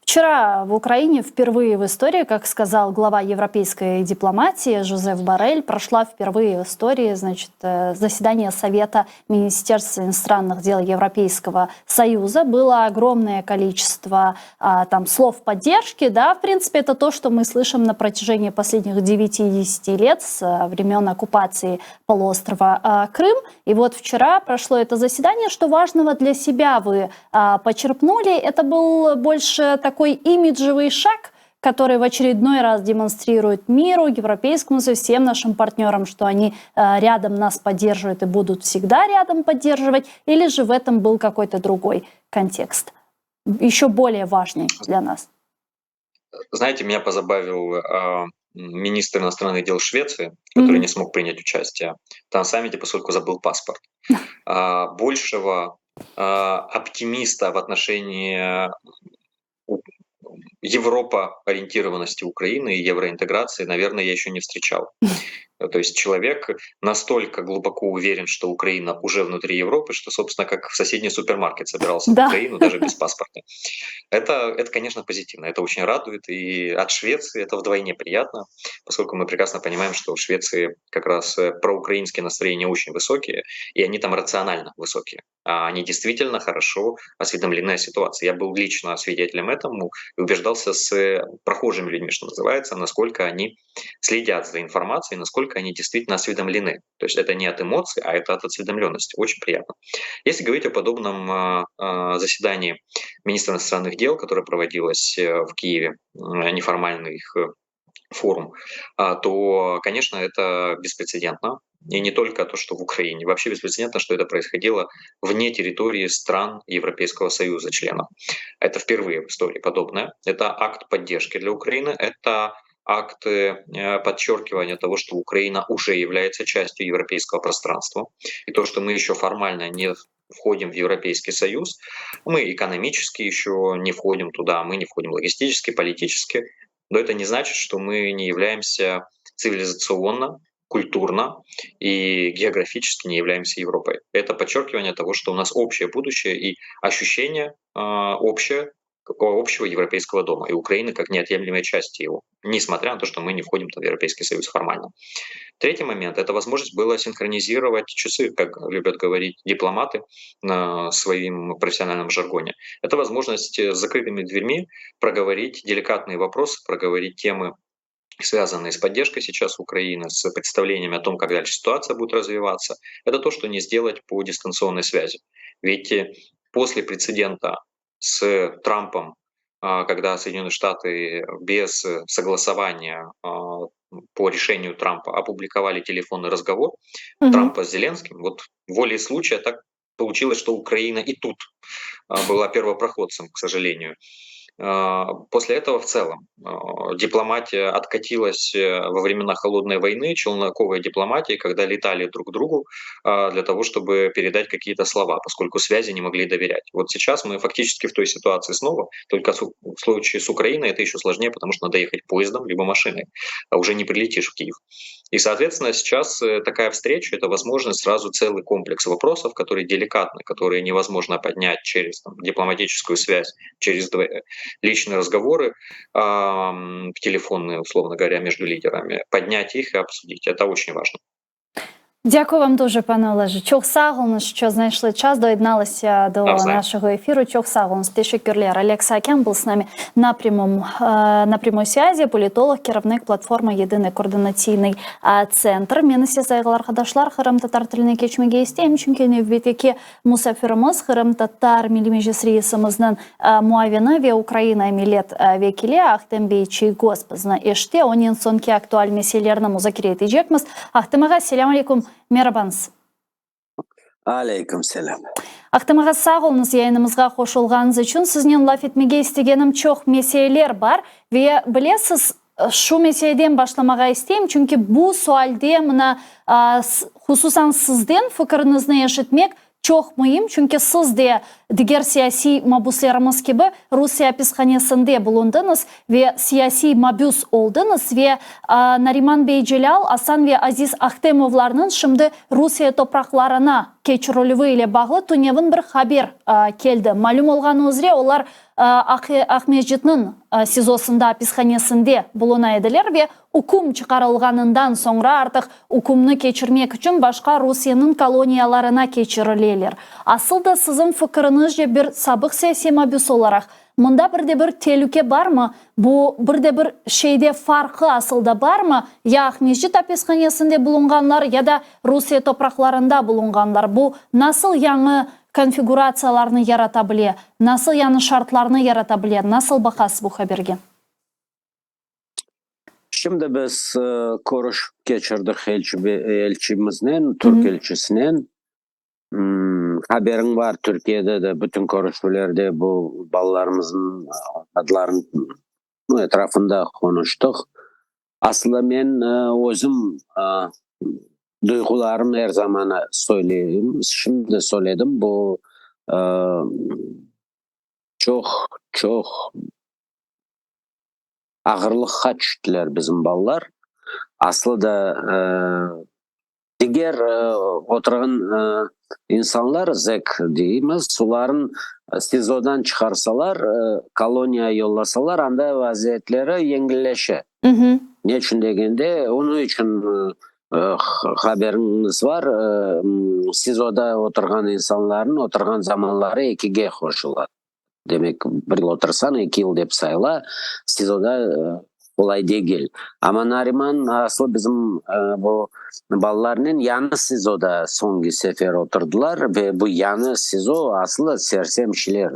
Вчера в Украине впервые в истории, как сказал глава европейской дипломатии Жозеф Боррель, прошла впервые в истории, значит, заседание Совета Министерств иностранных дел Европейского Союза. Было огромное количество там слов поддержки, да, в принципе, это то, что мы слышим на протяжении последних 9-10 лет с времен оккупации полуострова Крым. И вот вчера прошло это заседание. Что важного для себя вы почерпнули? Это был больше такой имиджевый шаг, который в очередной раз демонстрирует миру, Европейскому Союзу, всем нашим партнерам, что они рядом нас поддерживают и будут всегда рядом поддерживать, или же в этом был какой-то другой контекст, еще более важный для нас? Знаете, меня позабавил министр иностранных дел Швеции, который не смог принять участие там в саммите, поскольку забыл паспорт. Большего оптимиста в отношении Европа ориентированности Украины и евроинтеграции, наверное, я еще не встречал. То есть человек настолько глубоко уверен, что Украина уже внутри Европы, что, собственно, как в соседний супермаркет собирался в Да. Украину, даже без паспорта. Это, конечно, позитивно, это очень радует, и от Швеции это вдвойне приятно, поскольку мы прекрасно понимаем, что в Швеции как раз проукраинские настроения очень высокие, и они там рационально высокие. Они действительно хорошо осведомлены о ситуации. Я был лично свидетелем этому и убеждался с прохожими людьми, что называется, насколько они следят за информацией, насколько они действительно осведомлены. То есть это не от эмоций, а это от осведомленности. Очень приятно. Если говорить о подобном заседании министра иностранных дел, которое проводилось в Киеве, неформальный их форум, то, конечно, это беспрецедентно. И не только то, что в Украине. Вообще беспрецедентно, что это происходило вне территории стран Европейского Союза, членов. Это впервые в истории подобное. Это акт поддержки для Украины, это акт подчеркивания того, что Украина уже является частью европейского пространства. И то, что мы еще формально не входим в Европейский Союз, мы экономически еще не входим туда, мы не входим логистически, политически, но это не значит, что мы не являемся цивилизационно, культурно и географически не являемся Европой. Это подчеркивание того, что у нас общее будущее и ощущение общее общего европейского дома, и Украины как неотъемлемой части его, несмотря на то, что мы не входим в Европейский Союз формально. Третий момент — это возможность было синхронизировать часы, как любят говорить дипломаты на своем профессиональном жаргоне. Это возможность с закрытыми дверьми проговорить деликатные вопросы, проговорить темы, связанные с поддержкой сейчас Украины, с представлениями о том, как дальше ситуация будет развиваться. Это то, что не сделать по дистанционной связи. Ведь после прецедента с Трампом, когда Соединенные Штаты без согласования по решению Трампа опубликовали телефонный разговор Мгм. Трампа с Зеленским, вот волей случая так получилось, что Украина и тут была первопроходцем, к сожалению. После этого в целом дипломатия откатилась во времена холодной войны, челноковой дипломатии, когда летали друг к другу для того, чтобы передать какие-то слова, поскольку связи не могли доверять. Вот сейчас мы фактически в той ситуации снова, только в случае с Украиной это еще сложнее, потому что надо ехать поездом либо машиной, а уже не прилетишь в Киев. И, соответственно, сейчас такая встреча — это возможность сразу целый комплекс вопросов, которые деликатны, которые невозможно поднять через дипломатическую связь, через личные разговоры, телефонные, условно говоря, между лидерами, поднять их и обсудить. Это очень важно. Дякую вам дуже, пане Олеже. Чох сагон, що знайшли час, доєдналися до Навзаєм. нашого ефіру. Чох сагон, Тешекюрлер. Олег Саакян був з нами на прямой связи, політолог, керівник платформи «Єдиний координаційний центр». Менесі зайғылар қадашлар, Қырым татар тіліне кечмеге істейм, чүнки невбетеке мұсафирымыз Қырым татар милимежес рейсіміздің муавины ве Украина милет векіле Ахтембей Чайгоспызны еште, онен сонки актуаль меселерні музакирет ежекміз. Ахтымаға, селям алейкум. Мерабанс. Алейкум селям. Ақтымаға сақ олыңыз яйынымызға қошылғаныңыз үшін сізнен лаф етмеге істегенім чоқ меселер бар. Ве білесіз, шу меселеден башламаға істейм, чүнки бұл суалде мұна хусусан сізден фікіріңізні ешітмек çok mühim, çünkü siz de diğer siyasi mabuslarımız gibi Rusya hapishanesinde bulundunuz ve siyasi mabus oldunuz ve Nariman Bey Celal, Asan ve Aziz Ahtemovlarının şimdi Rusya topraklarına keçirülüvü ile bağlı tünevin bir haber geldi. Malum olğan üzere onlar Ahmedjit'nin sizosunda, hapishanesinde bulunaydılar ve hukum çıkarılğanından sonra artık hukumunu keçirmek için başka Rusya'nın koloniyalarına keçirilir. Asıl da sizin fikrinizce bir sabık siyasi mabus olarak mında bir tehlike var mı? Bu bir şeyde farkı asılda var mı? Ya Ahmedjit hapishanesinde bulunganlar ya da Rusya topraklarında bulunganlar. Bu nasıl yanı konfiguratsiyalarını yaratabilir? Nasıl yanı şartlarını yaratabilir? Nasıl bakasız bu haberge? Şimdi biz koruş geçirdik elçimizden, Türk elçisinden. Haberin var, Türkiye'de de bütün görüşmelerde bu ballarımızın adlarının etrafında konuştuk. Aslında ben özüm duygularım her zaman söyleyeyim. Şimdi söyledim. Bu çok ağırlıkka düştüler bizim ballar. Aslında diğer oturan insanlar zek deyimiz, suların sizodan çıkarsalar, koloniya yollasalar, anda vaziyetleri yengilleşe. Ne için degende, onun için haberiniz var. Sizoda oturgan insanların oturgan zamanları 2'ge koşular. Demek bir yıl otursan 2 yıl dep sayla, sizoda olay değil. Ama Nariman asıl bizim bu ballarının yanı sizoda songi sefer oturdular ve bu yanı sizo aslı sersemşiler.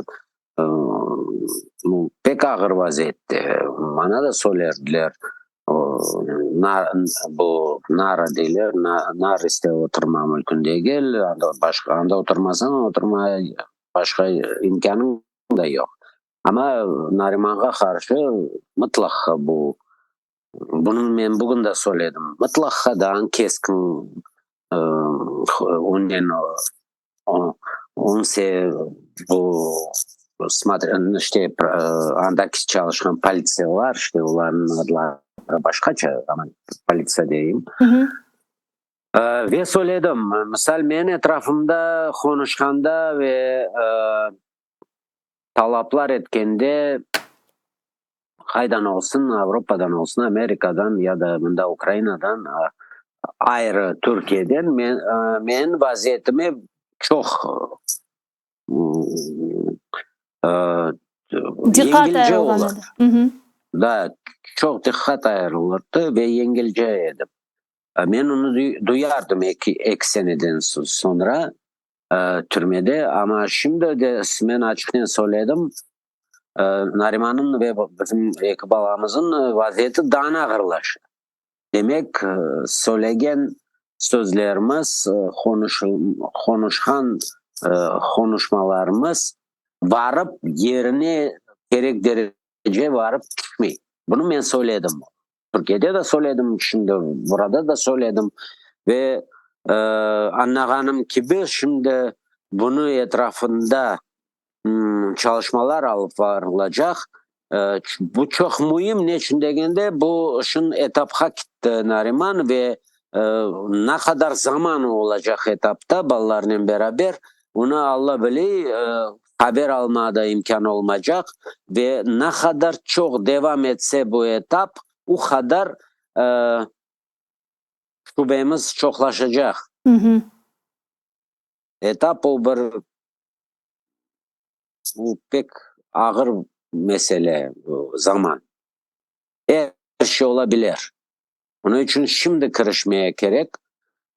Pek ağır vaziyette. Bana da söylerdiler. Bu nara deyler, nariste oturma mümkün değil. Başka anda oturmasan oturmaya başka imkanın da yok. Ama Nariman'a karşı mutlaka bunu ben bugün de söyledim. Mutlaka da keskin onse bu işte andaki çalışan politsiya var, işte onların adları başkaça ama politsiya diyeyim. Ve söyledim, misal men etrafımda konuşkanda ve talaplar etkende haydan olsun, Avrupa'dan olsun, Amerika'dan ya da bunda Ukrayna'dan ayrı Türkiye'den men vaziyetimi çok Dikkat yengilce ayrılgan olur. edi. Da çok dikkat ayrılırdı ve yengilce edim. Ben onu duyardım 2 seneden sonra türmede, ama şimdi de ben açıkçası söyledim. Nariman'ın ve bizim ekibimizin vaziyeti daha ağırlaştı. Demek söylegen sözlerimiz, konuşan konuşmalarımız varıp yerine gerek derece varıp çıkmıyor. Bunu ben söyledim. Türkiye'de de söyledim, şimdi burada da söyledim ve anlaganım gibi şimdi bunu etrafında çalışmalar alıp varılacak. Bu çok mühim. Ne için degende bu işin etapka gitti Nariman ve ne kadar zaman olacak etapta ballarla beraber onu Allah bilir, haber almada imkan olmayacak ve ne kadar çok devam etse bu etap o kadar şubemiz çoklaşacak. Etap o bu pek ağır mesele, zaman. Her şey olabilir. Onun için şimdi karışmaya gerek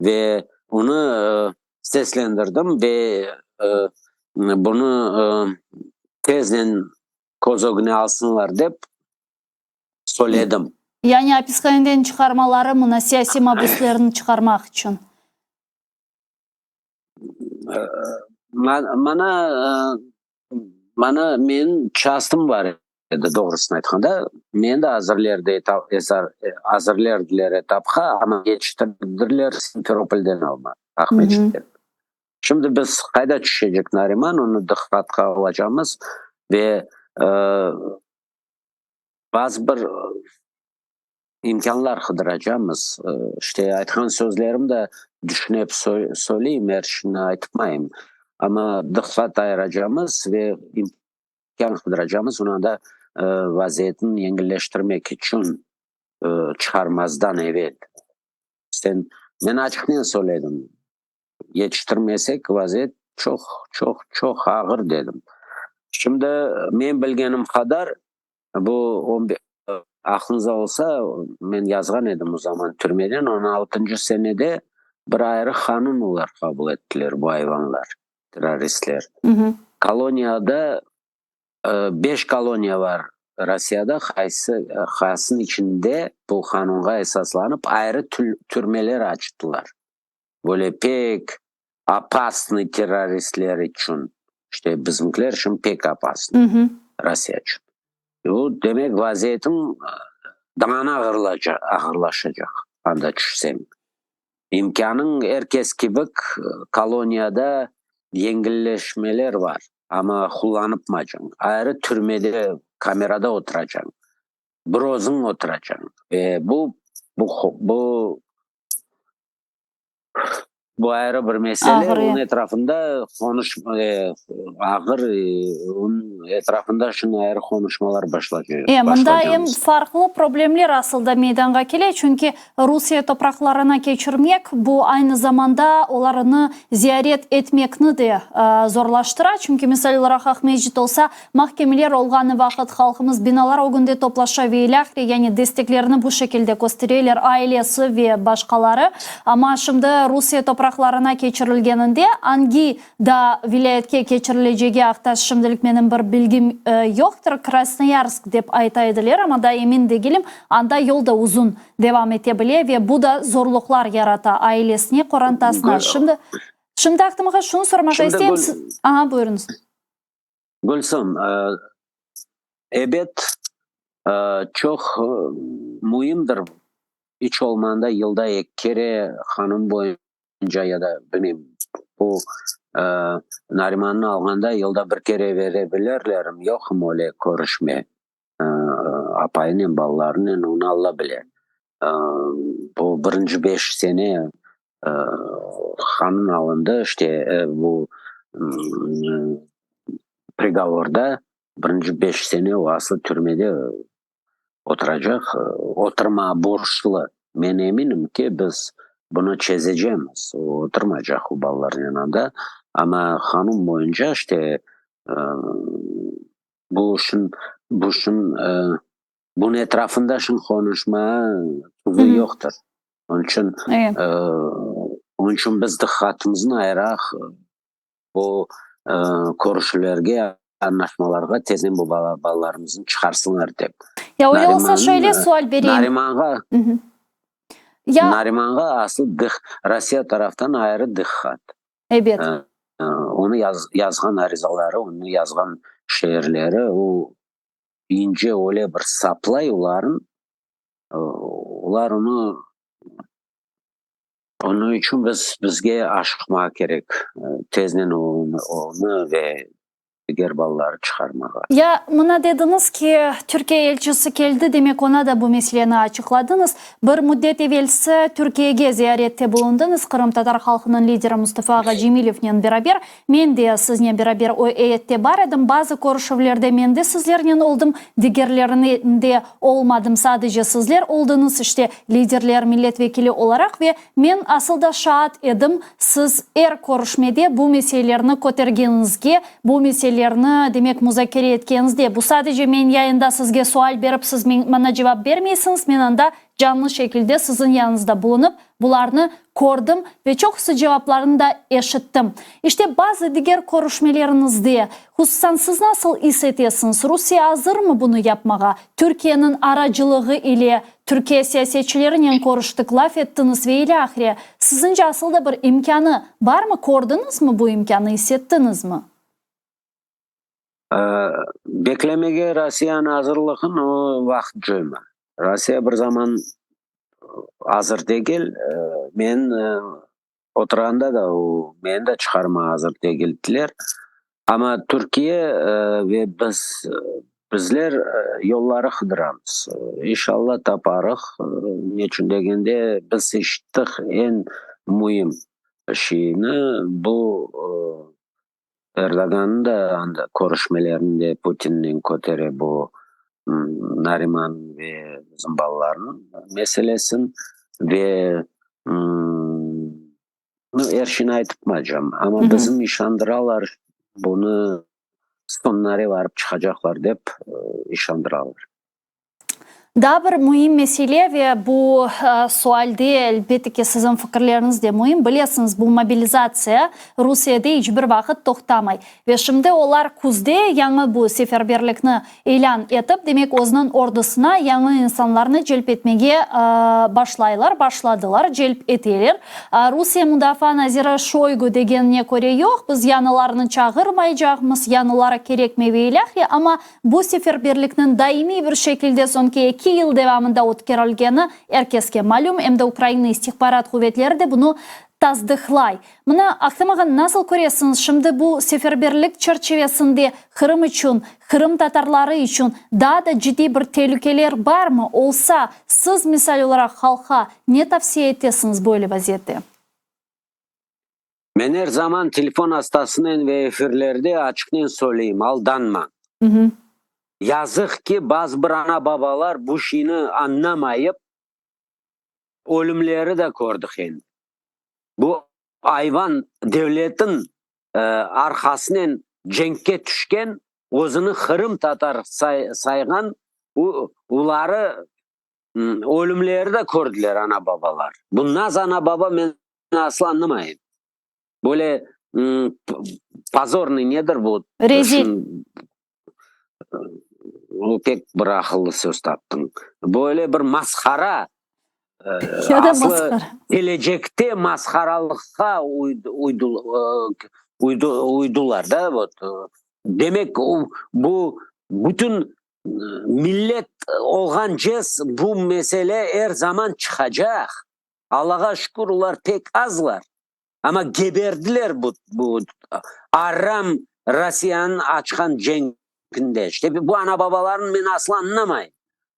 ve onu seslendirdim ve bunu tezden kozogunu alsınlar deyip söyledim. Yani hapishaneden çıkarmaları mı, siyasi mahpuslarını çıkarmak için? Mana men şahsım var edi, doğrusunu aytganda. Men de hazırlardiler etapga, ama yetiştirdiler Simferopol'den alma. Ahmetçikler. Şimdi biz kayda düşecek Nariman, onu dikkatga alacağımız ve bazı bir imkanlar kıdıracağımız. İşte aytgan sözlerim de düşünüp söyleyeyim, her şeyini aytmayayım. Ama dikkat ayıracağımız ve imkan kıdıracağımız, ona da vaziyetini yengilleştirmek için çıkarmazdan evet. Ben açıkçası söyledim. Yetiştirmesek vaziyet çok çok çok ağır dedim. Şimdi men bilgenim kadar bu aklınıza olsa ben yazgan edim o zaman türmeden 16. senede bir ayrı kanun olarak kabul ettiler bu hayvanlar, teröristler. Kolonyada 5 koloniya var Rusya'da, hayasının içinde bu kanunga esaslanıp ayrı türmeler açtılar. Böyle pek apaslı teröristler için, işte bizimkiler için pek apaslı Rusya için. Bu demek vaziyetin daha ağırlaşacak anda düşsem. İmkanın herkes gibi kolonyada yengilleşmeler var. Ama kullanıpmayacaksın. Ayrı türmede kamerada oturacaksın. Brozun oturacaksın. Bu Bu ayrı bir mesele. Ağır, Onun ya. etrafında ağır, onun etrafında şunun ayrı konuşmalar başlayacak. Mında hem farklı problemler aslında meydana geliyor. Çünkü Rusya topraklarına geçirmek bu aynı zamanda onlarını ziyaret etmekini de zorlaştırır. Çünkü mesela olarak Ahmedcid olsa mahkemeler olğanı vakit halkımız binalar o günde toplaşabilir. Yani desteklerini bu şekilde gösteriyorlar ailesi ve başkaları. Ama şimdi Rusya topraklarına geçirilgeninde hangi da vilayetke geçirileceği aktaş şimdilik benim bir bilgim yoktur. Krasnoyarsk dep aytaydılar ama da emin değilim. Anda yol da uzun devam edebilir ve bu da zorluklar yarata ailesine, korantasına. Şimdi aklıma şunu sormak isteyeyim. Aha, buyurunuz. Gülsüm, evet çok mühimdir. Hiç olmanda yılda iki kere hanım boyunca ya da benim bu Nariman'ı alganda yılda bir kere verebilirlerim. Yok mu öyle görüşme? Apayının ballarının onu alabilir. Bu birinci 5 sene hanım alındı. İşte bu приговорda birinci 5 sene o aslı türmede oturacak. Oturma borçlu. Ben eminim ki biz bunu çözeceğiz. O oturmayacak o balların yanında. Ama hanım boyunca işte bunun etrafında konuşma tuzu yoktur. Onun için biz dikkatimizni ayırak bu görüşlerge, anlaşmalarga tezden bu ballarımızın çıkarsınlar dep. Ya öyle olsa şöyle sual vereyim. Nariman'a asıl Rusya taraftan ayrı dikkat. Evet. Onu yazgan arizaları, onu yazgan şiirleri, o ince öyle bir saplay ular onun için bizge aşıkmak gerek. Tezden onu ve diğer balları çıkarmağa. Ya buna dediniz ki Türkiye elçisi geldi demek ona da bu meseleni açıkladınız. Bir müddet evvelsi Türkiye'ye ziyarette bulundunuz. Kırım Tatar halkının lideri Mustafa Ağa Cemilev'le beraber. Men de sizinle beraber o eyette var edim. Bazı görüşmelerde men de sizlerle oldum. Diğerlerinde olmadım. Sadece sizler oldunuz işte liderler, milletvekili olarak ve men aslında şahat edim. Siz görüşmede bu meselelerini kotergenizge, bu meselelerini demek müzakere etkenizde. Bu sadece men yayında sizge sual berip siz bana cevap vermeysiniz. Men anda canlı şekilde sizin yanınızda bulunup bularını kordum ve çok kısa cevaplarını da eşittim. İşte bazı diğer görüşmelerinizde hususan siz nasıl hissetesiniz? Rusya hazır mı bunu yapmaya? Türkiye'nin aracılığı ile Türkiye siyasetçilerinin görüştük, laf ettiniz ve ile ahire. Sizince aslında bir imkanı var mı? Kordunuz mu bu imkanı? Hissettiniz mi? Beklemege Rusya'nın hazırlığın o vakt cöyme. Rusya bir zaman hazır değil. Men oturanda da men de çıkarma hazır değildiler. Ama Türkiye ve bizler yolları kıdıramız. İnşallah taparıq. Neçün degende biz işittik en mühim şeyini bu Erdoğan'ın da görüşmelerinde Putin'in kotere bu Nariman ve bizim ballarının meselesin ve erşini aytmayacağım. Ama bizim işandıralar bunu sonları varıp çıkacaklar dep işandıralar. Daha bir mühim mesele ve bu sualde elbette ki sizin fikirleriniz de mühim. Biliyorsunuz bu mobilizatsiya Rusya'da hiçbir vakit toxtamay. Ve şimdi onlar kuzde yanı bu seferberlikni e'lon etip demek o'zining ordusuna yanı insanlarını celp etmege başladılar, celp etiler. Rusya Mudofaa naziri Shoygu degenine göre yok. Biz yanılarını çağırmayacağımız, yanılara kerekmeyveylek ama bu seferberliknin daimi bir şekilde sonki 2 yıl devamında o'tkazilgani herkesga ma'lum. Endi Ukraina istihbarat kuvvetleri de bunu таздыхлай. Мына ақтымаған насыл көресіңіз, шымды бұл сеферберлік чарчевесінде Қырым үшін, Қырым татарлары үшін да жеде бір телукелер бар мы? Олса, сіз мисал оларақ халқа не тавсия етесіңіз бөлі вазеті? Мен her zaman telefon hastasının ve efirlerde açıkten söyleyeyim, aldanma. Yazık ki bazı bir ana babalar bu şeyini anlamayıp ölümleri de gördük yani. Bu hayvan devletin arkasından cenkке düşken özünü Kırım Tatar saygan uları ölümleri de gördüler ana babalar. Bu naz ana baba ben asla anlamayın. Böyle позорный nedir bu? Rezil. O pek bir akıllı söz taptın. Böyle bir maskara. Ya da Aslı maskara. gelecekte maskaralıkta uydular da. Demek bu bütün millet olgan cez bu mesele her zaman çıkacak. Allah'a şükür onlar pek azlar. Ama geberdiler bu aram Rusya'nın açkan cenkinde. İşte bu ana babaların ben asla anlamayın.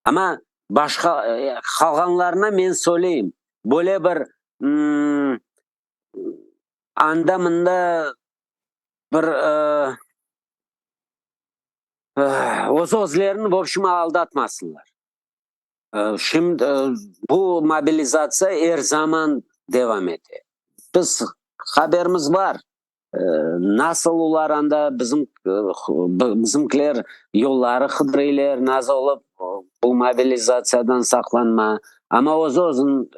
Ama başka kalganlarına ben söyleyeyim. Böyle bir andamında bir o sözlerini в общем aldatmasınlar. Şimdi bu mobilizasyon her zaman devam ediyor. Biz haberimiz var. Nasıl ular anda bizimkiler yolları kıdırıylar, nasıl olup bu mobilizasyondan saklanma. Ama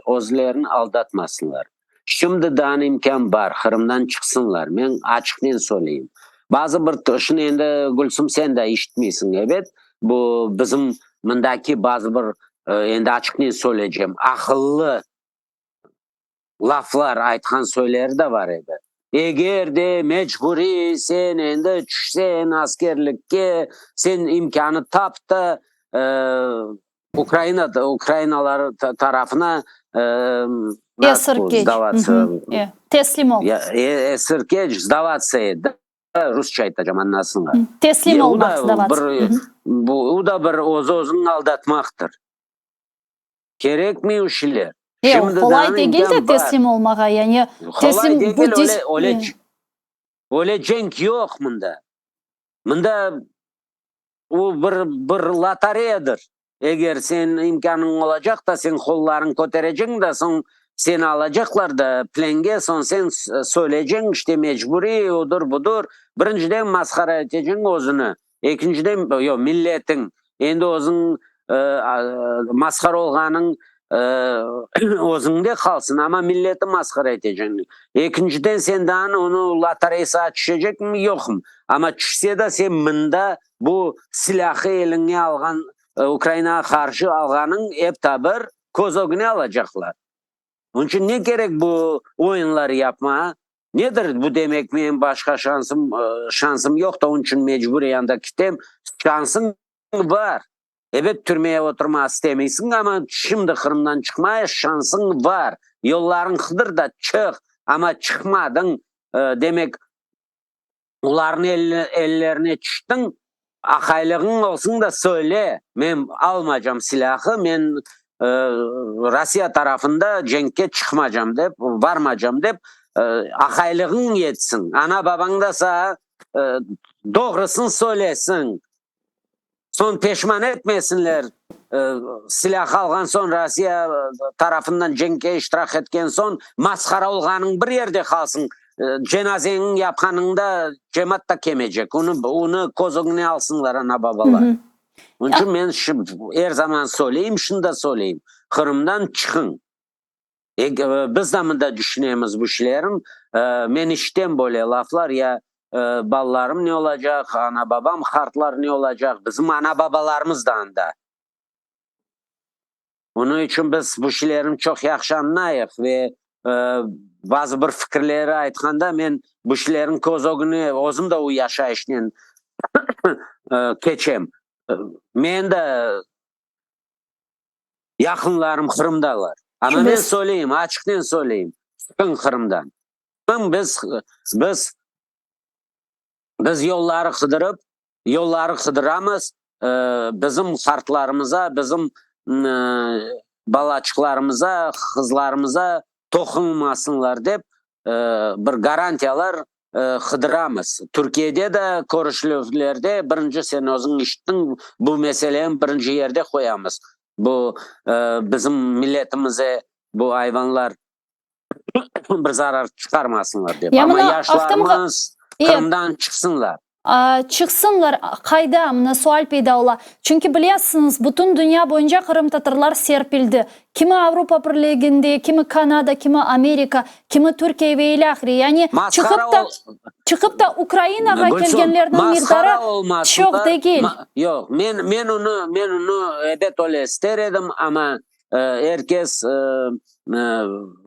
özlerini aldatmasınlar. Şimdiden imkan var, Kırım'dan çıksınlar. Ben açıktan söyleyeyim. Bazı bir şunu endi Gülsüm sen de işitmeysin evet. Bu bizim mındaki bazı bir endi açıktan söyleyeceğim. Akıllı laflar aytkan söyleri de var edi. Eğer de mecburi sen endi düşsen askerlikке sen imkanı tap da Ukraynalar tarafına teslim ol. Esirgeç zdavаться edi. Rusça aytacağım anlasınlar. Teslim olmak zdavаться. Bu da bir özünü aldatmaktır. Gerek mi o şeyler? Kolay değil de teslim olmağa yani. Kolay değil öyle cenk yok bunda. Bunda o bir lotareyadır. Eğer sen imkanın olacak da sen kolların götüreceksin de son seni alacaklar da plenge son sen söyleyeceksin işte mecburi odur budur. Birinciden maskara edeceksin özünü. İkinciden yok milletin endi özün maskara olganın özünde kalsın ama milleti maskara edeceksin. İkinciden senden onu lotareysa düşecek mi yok mu? Ama düşse de sen mında bu silahı eline algan Ukrayna'ya karşı alganın hep tabir kozogunu alacaklar. Onun için ne gerek bu oyunları yapmaya? Nedir bu demek benim başka şansım yok da onun için mecbur yanında gittim. Şansın var. Evet türmeye oturma istemeysin ama şimdi Kırım'dan çıkmaya şansın var. Yolların kıdır da çık ama çıkmadın. Demek uların ellerine çıktın. Akaylığın olsun da söyle. Ben almayacağım silahı. Ben Rusya tarafında cenkке çıkmayacağım deyip, varmayacağım deyip akaylığın yetsin. Ana baban da sana doğrusunu söylesin. Son peşman etmesinler. Silah algan son Rusya tarafından cenkке iştirak etken son maskara olganın bir yerde kalsın. Cenazenin yapkanında cemaat da kemecek. Onu kozogunu alsınlar ana babalar. Onun için ben her zaman söyleyeyim, şunu da söyleyeyim. Kırım'dan çıkın. Biz de da düşünüyoruz bu şeylerin. Ben işten böyle laflar ya ballarım ne olacak, ana babam hartlar ne olacak, bizim ana babalarımız da anda. Onun için biz bu şeylerin çok yaxşı anlayıq ve bazı bir fikirleri aytganda men bu şeylerin kozogunu özüm de o yaşayışından keçem. Men de yakınlarım Kırım'dalar. Ama ben söyleyeyim, açıktan söyleyeyim. chiqqan Qrimdan. Biz yo'llari qidiramiz, bizim xartlarımıza, bizim balachiqlarimiza, qizlarimiza to'qinmasınlar deb bir garantiyalar qidiramiz. Turkiyada da ko'rishuvlarda birinchi sen o'zing eshitding, bu masalani birinchi yerda qo'yamiz. Bu bizim milletimize bu hayvanlar bir zarar chiqarmasinlar deb. Ama yoshlarimiz Qrimdan chiqsinlar. Çıksınlar kayda mı sual peyda ola. Çünkü biliyorsunuz bütün dünya boyunca Kırım Tatarlar serpildi. Kimi Avrupa Birliği'nde, kimi Kanada, kimi Amerika, kimi Türkiye ve ilahri. Yani çıkıp da Ukrayna'ya gelgenlerden miqdarı çok değil. Yok, men onu evet öyle isterim ama herkes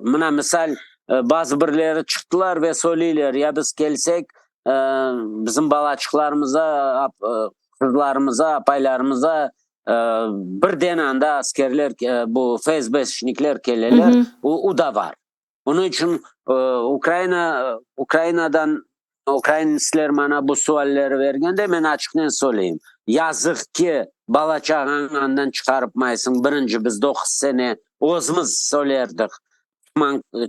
misal bazı birileri çıktılar ve söyleyler ya biz gelsek bizim balachiqlarimiza, qizlarimiza, apaylarimiza birden anda askerler, bu FSB'şnikler kelleler, o da var. Onun için Ukraynistler bana bu sualleri vergende men açıktan söyleyeyim. Yazık ki balaçağından çıkarıpmaysın. Birinci biz 9 sene o'zimiz söylerdik.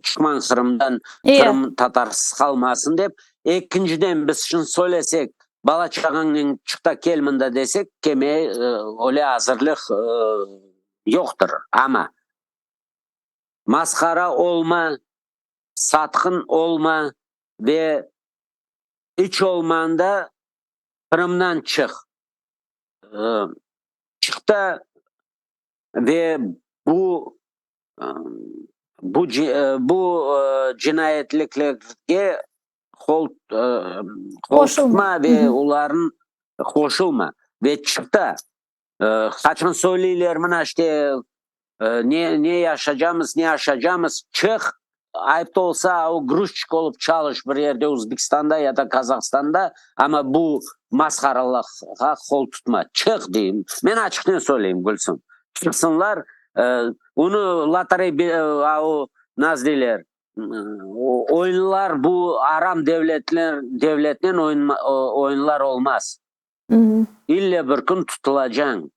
Çıkman Qrimdan, Qrim Tatarsiz kalmasın deb. İkinciden biz şunu söylesek, balaçağının çıkta kelminde desek, keme öyle hazırlık yoktur. Ama maskara olma, satkın olma ve iç olmanda Qrimdan çık. Çıkta ve bu cinayetliklerge qo'shilma ve uların qo'shilma ve çıkta kaçın söyleyler mana işte ne yaşayacağımız çık ayıp da olsa o gruzчик olup çalış bir yerde O'zbekistonda ya da Kazakstan'da ama bu maskaralığa kol tutma çık diyeyim. Ben açıktan söyleyeyim Gülsüm. Çıksınlar onu o nazdiler oyunlar bu aram devletten oyunlar olmaz. İlle bir gün tutulacaksın.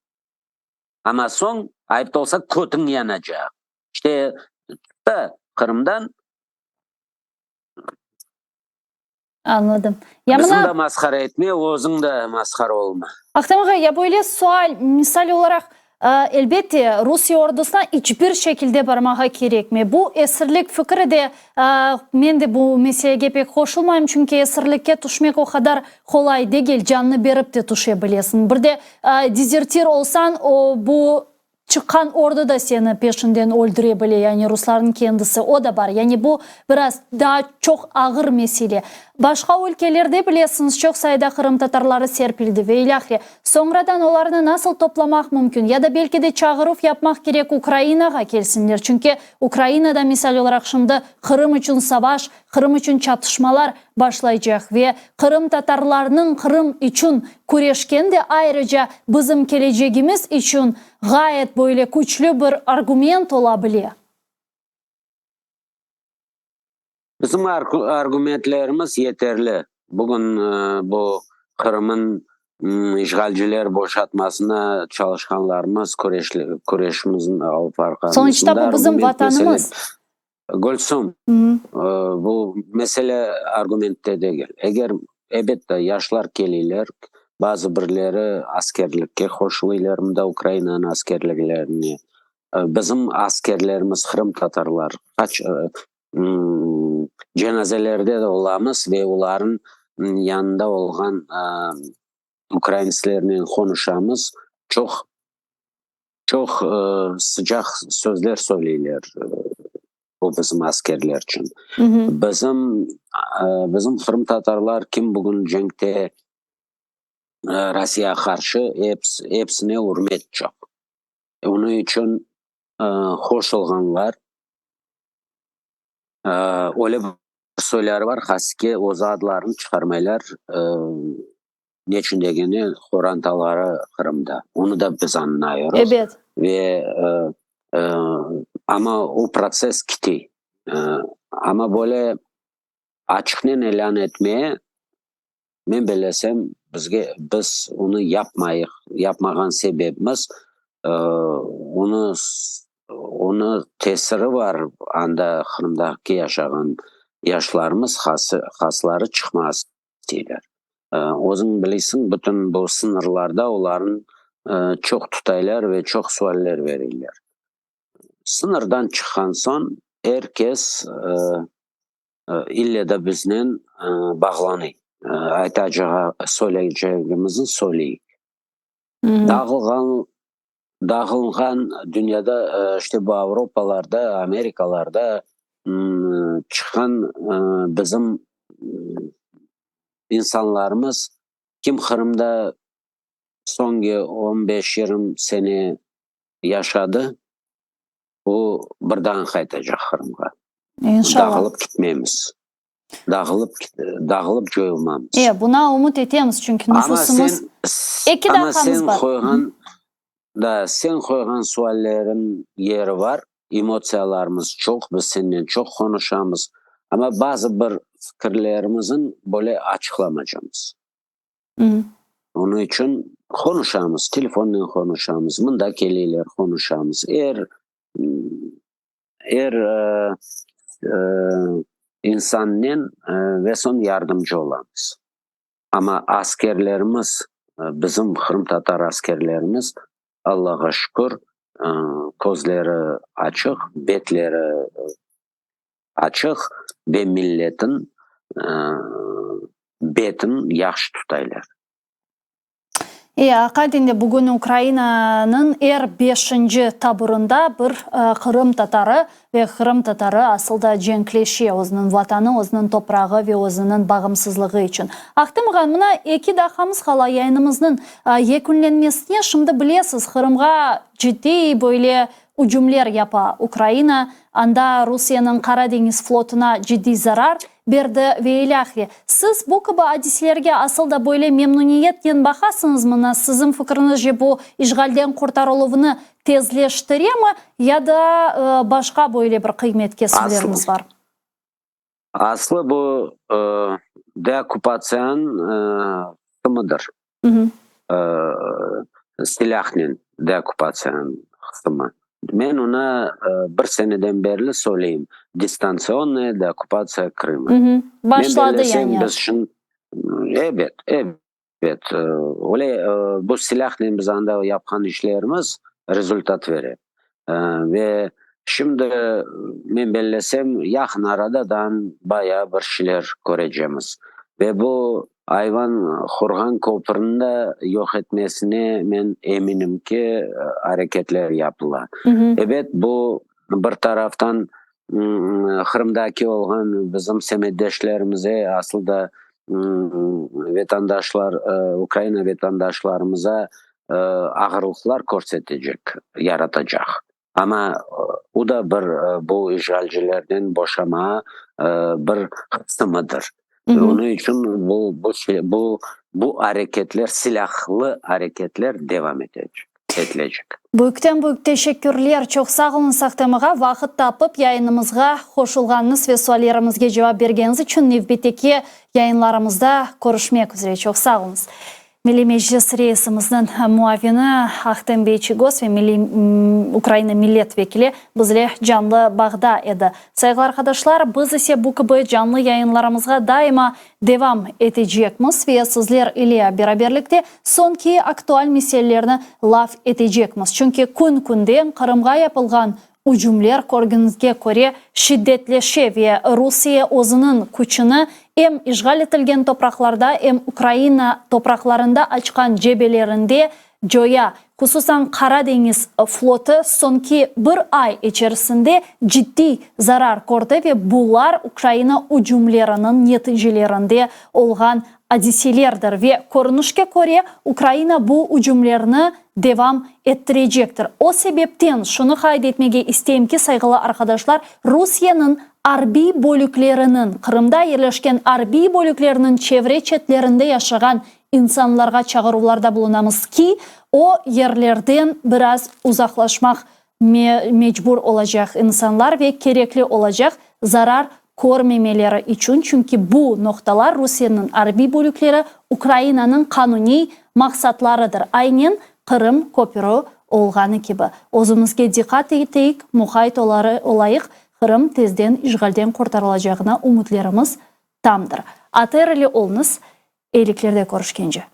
Ama son ayıp da olsa kötün yanacak. İşte Kırım'dan anladım. Bizim de maskara etme, o'zing de maskara olma. Aktam Ağay, ya böyle sual misal olarak elbette Rusya ordusuna hiçbir şekilde barmağa gerek mi? Bu esirlik fikri de men de bu meseleye pek hoşulmayım çünkü esirlikке tuşmak o kadar kolay değil, canını berip de tuşayabilirsin. Bir de dezertir olsan bu çıkan orada da seni peşinden öldürebilir. Yani Rusların kendisi o da var. Yani bu biraz daha çok ağır mesele. Başka ülkelerde biliyorsunuz çok sayıda Kırım Tatarları serpildi ve ilahri. Sonradan onları nasıl toplamak mümkün? Ya da belki de çağırıp yapmak gerek Ukrayna'ya gelsinler. Çünkü Ukrayna'da misal olarak şimdi Kırım için savaş, Kırım için çatışmalar başlayacak ve Kırım Tatarlarının Kırım için kurešken de ayrıca bizim geleceğimiz için gayet böyle güçlü bir argument olabilir. Bizim argumentlerimiz yeterli. Bugün bu Kırım'ın işgalciler boşaltmasına çalışkanlarımız kurešimizin alıp arkamızda. Sonuçta bu bizim vatanımız. Gülsüm, bu mesele argumentte değil. Eğer elbette yaşlar geliler, bazı birileri askerlikке koşuluyorlar da Ukrayna'nın askerliklerini. Bizim askerlerimiz Kırım Tatarlar kaç cenazelerde de olamız ve onların yanında olan Ukraynistlerle konuşamız çok sıcak sözler söyleyler bu bizim askerler için. Bizim Kırım Tatarlar kim bugün cenkte Rusya'ya karşı hepsine hürmet çok. Onun için hoş olanlar öyle söyler var haski o adlarını çıkarmaylar ne için degeni Xorantaları Kırım'da. Onu da biz anlıyoruz. Evet. Ve ama o proses gitti. Ama böyle açıknen elan etmeye men belesem biz onu yapmagan sebebimiz onu tesiri var anda Kırım'daki yaşagan yaşlarımız hasları çıkmaz deyler. Özün bilirsin bütün bu sınırlarda onların çok tutaylar ve çok sualler verirler. Sınırdan çıkan son herkes ille de bizden bağlanıyor. Söyleyeceğimizin söyleyi. Dağılgan dünyada işte bu Avrupalarda, Amerikalarda çıkan bizim insanlarımız kim Kırım'da son 15-20 sene yaşadı, bu birden kaytacak Kırım'a. İnşallah. Dağılıp gitmeyimiz. Dağılıp joyulmamız. Buna umut etemiz çünkü nüfusumuz iki dakikamız var. Sen koygan suallerin yeri var. Emosiyalarımız çok, biz seninle çok konuşamız. Ama bazı bir fikirlerimizin böyle açıklamayacağımız. Onun için konuşamız, telefonla konuşamız, mındak eliyle konuşamız. İnsanın ve son yardımcı olamız. Ama askerlerimiz, bizim Kırım Tatar askerlerimiz Allah'a şükür gözleri açık, betleri açık ve milletin betin yaxşı tutaylar. Akadinde bugün Ukrayna'nın 5. taburunda bir Kırım Tatarı ve Kırım Tatarı asılda cenkleşiye özünün vatanı, özünün toprağı ve özünün bağımsızlığı için. Aktımıgan mına 2 dakikamız kala yayınımızın yekunlenmesine şimdi bilesiz Kırım'a ciddi böyle hücumlar yapa Ukrayna, anda Rusya'nın Karadeniz flotuna ciddi zarar berdi ve ilahi. Siz bu gibi hadislerge asılda böyle memnuniyetten bakasınız mı? Sizin fikrinizce bu işgalden kurtarılığını tezleştiriyor mu? Ya da başka böyle bir kıymet kesimlerimiz var? Aslı bu deokupasyon kısmıdır. Silahın deokupasyon kısmı. Ben ona bir seneden beri söyleyeyim. Distansiyonlu deokupasyon Kırım'ı. Başladı yani. Evet. Öyle bu silahla biz anda yapan işlerimiz rezultat verir. Ve şimdi ben belirlesem yakın aradan bayağı bir şeyler göreceğimiz. Ve bu hayvan Horgan Köprü'nde yok etmesine ben eminim ki hareketler yaptılar. Evet bu bir taraftan Kırım'daki olan bizim semedeşlerimize aslında vatandaşlar, Ukrayna vatandaşlarımıza ağırlıklar gösterecek, yaratacak. Ama o da bu işgalcilerden boşama bir kısmıdır. Onun için bu hareketler, silahlı hareketler devam edilecek. Büyükten büyük teşekkürler. Çok sağ olun Saktamağa. Vakit tapıp yayınımızga hoşulganınız ve suallarımızga cevap bergeniz için növbeteki yayınlarımızda görüşmek üzere. Çok sağ olunuz. Milli Meclis Reisimizin muavini Ahtem Beyçigos ve Ukrayna milletvekili bizle canlı bağda edi. Saygılı arkadaşlar, biz ise bu gibi canlı yayınlarımızga daima devam edeceğimiz ve sizler ile beraberlikte sonki aktual meselelerini laf edeceğimiz. Çünkü kun-kunden Kırım'a yapılgan hücumlar korgunuzga göre şiddetleşe ve Rusya özünün kuchini hem işgal etilgen topraklarda hem Ukrayna topraklarında açkan cebelerinde joya. Hususan Karadeniz flotu sonki bir ay içerisinde ciddi zarar gördü ve bunlar Ukrayna hücumlarının neticelerinde olgan hadiselerdir ve görünüşe göre Ukrayna bu hücumlarını devam ettirecektir. O sebepten şunu kaydetmege isteyim ki saygılı arkadaşlar, Rusya'nın harbi bölüklerinin, Kırım'da yerleşken harbi bölüklerinin çevre çetlerinde yaşayan insanlarga çağrılarda bulunamız ki o yerlerden biraz uzaklaşmak mecbur olacak insanlar ve gerekli olacak zarar көрмемелері үчүн, чүнки бу нокталар Русиянын арбий бөлүклері Украинанын кануний максатларыдыр. Айнен Кырым көпүрө олғаны кебі. Өзімізге диқат етейік, мұхайт олайық, Кырым тезден ишгалден куртарылажагына умутлерimiz тамдыр. Атерли олныз, эйликлерде көрүшкенже.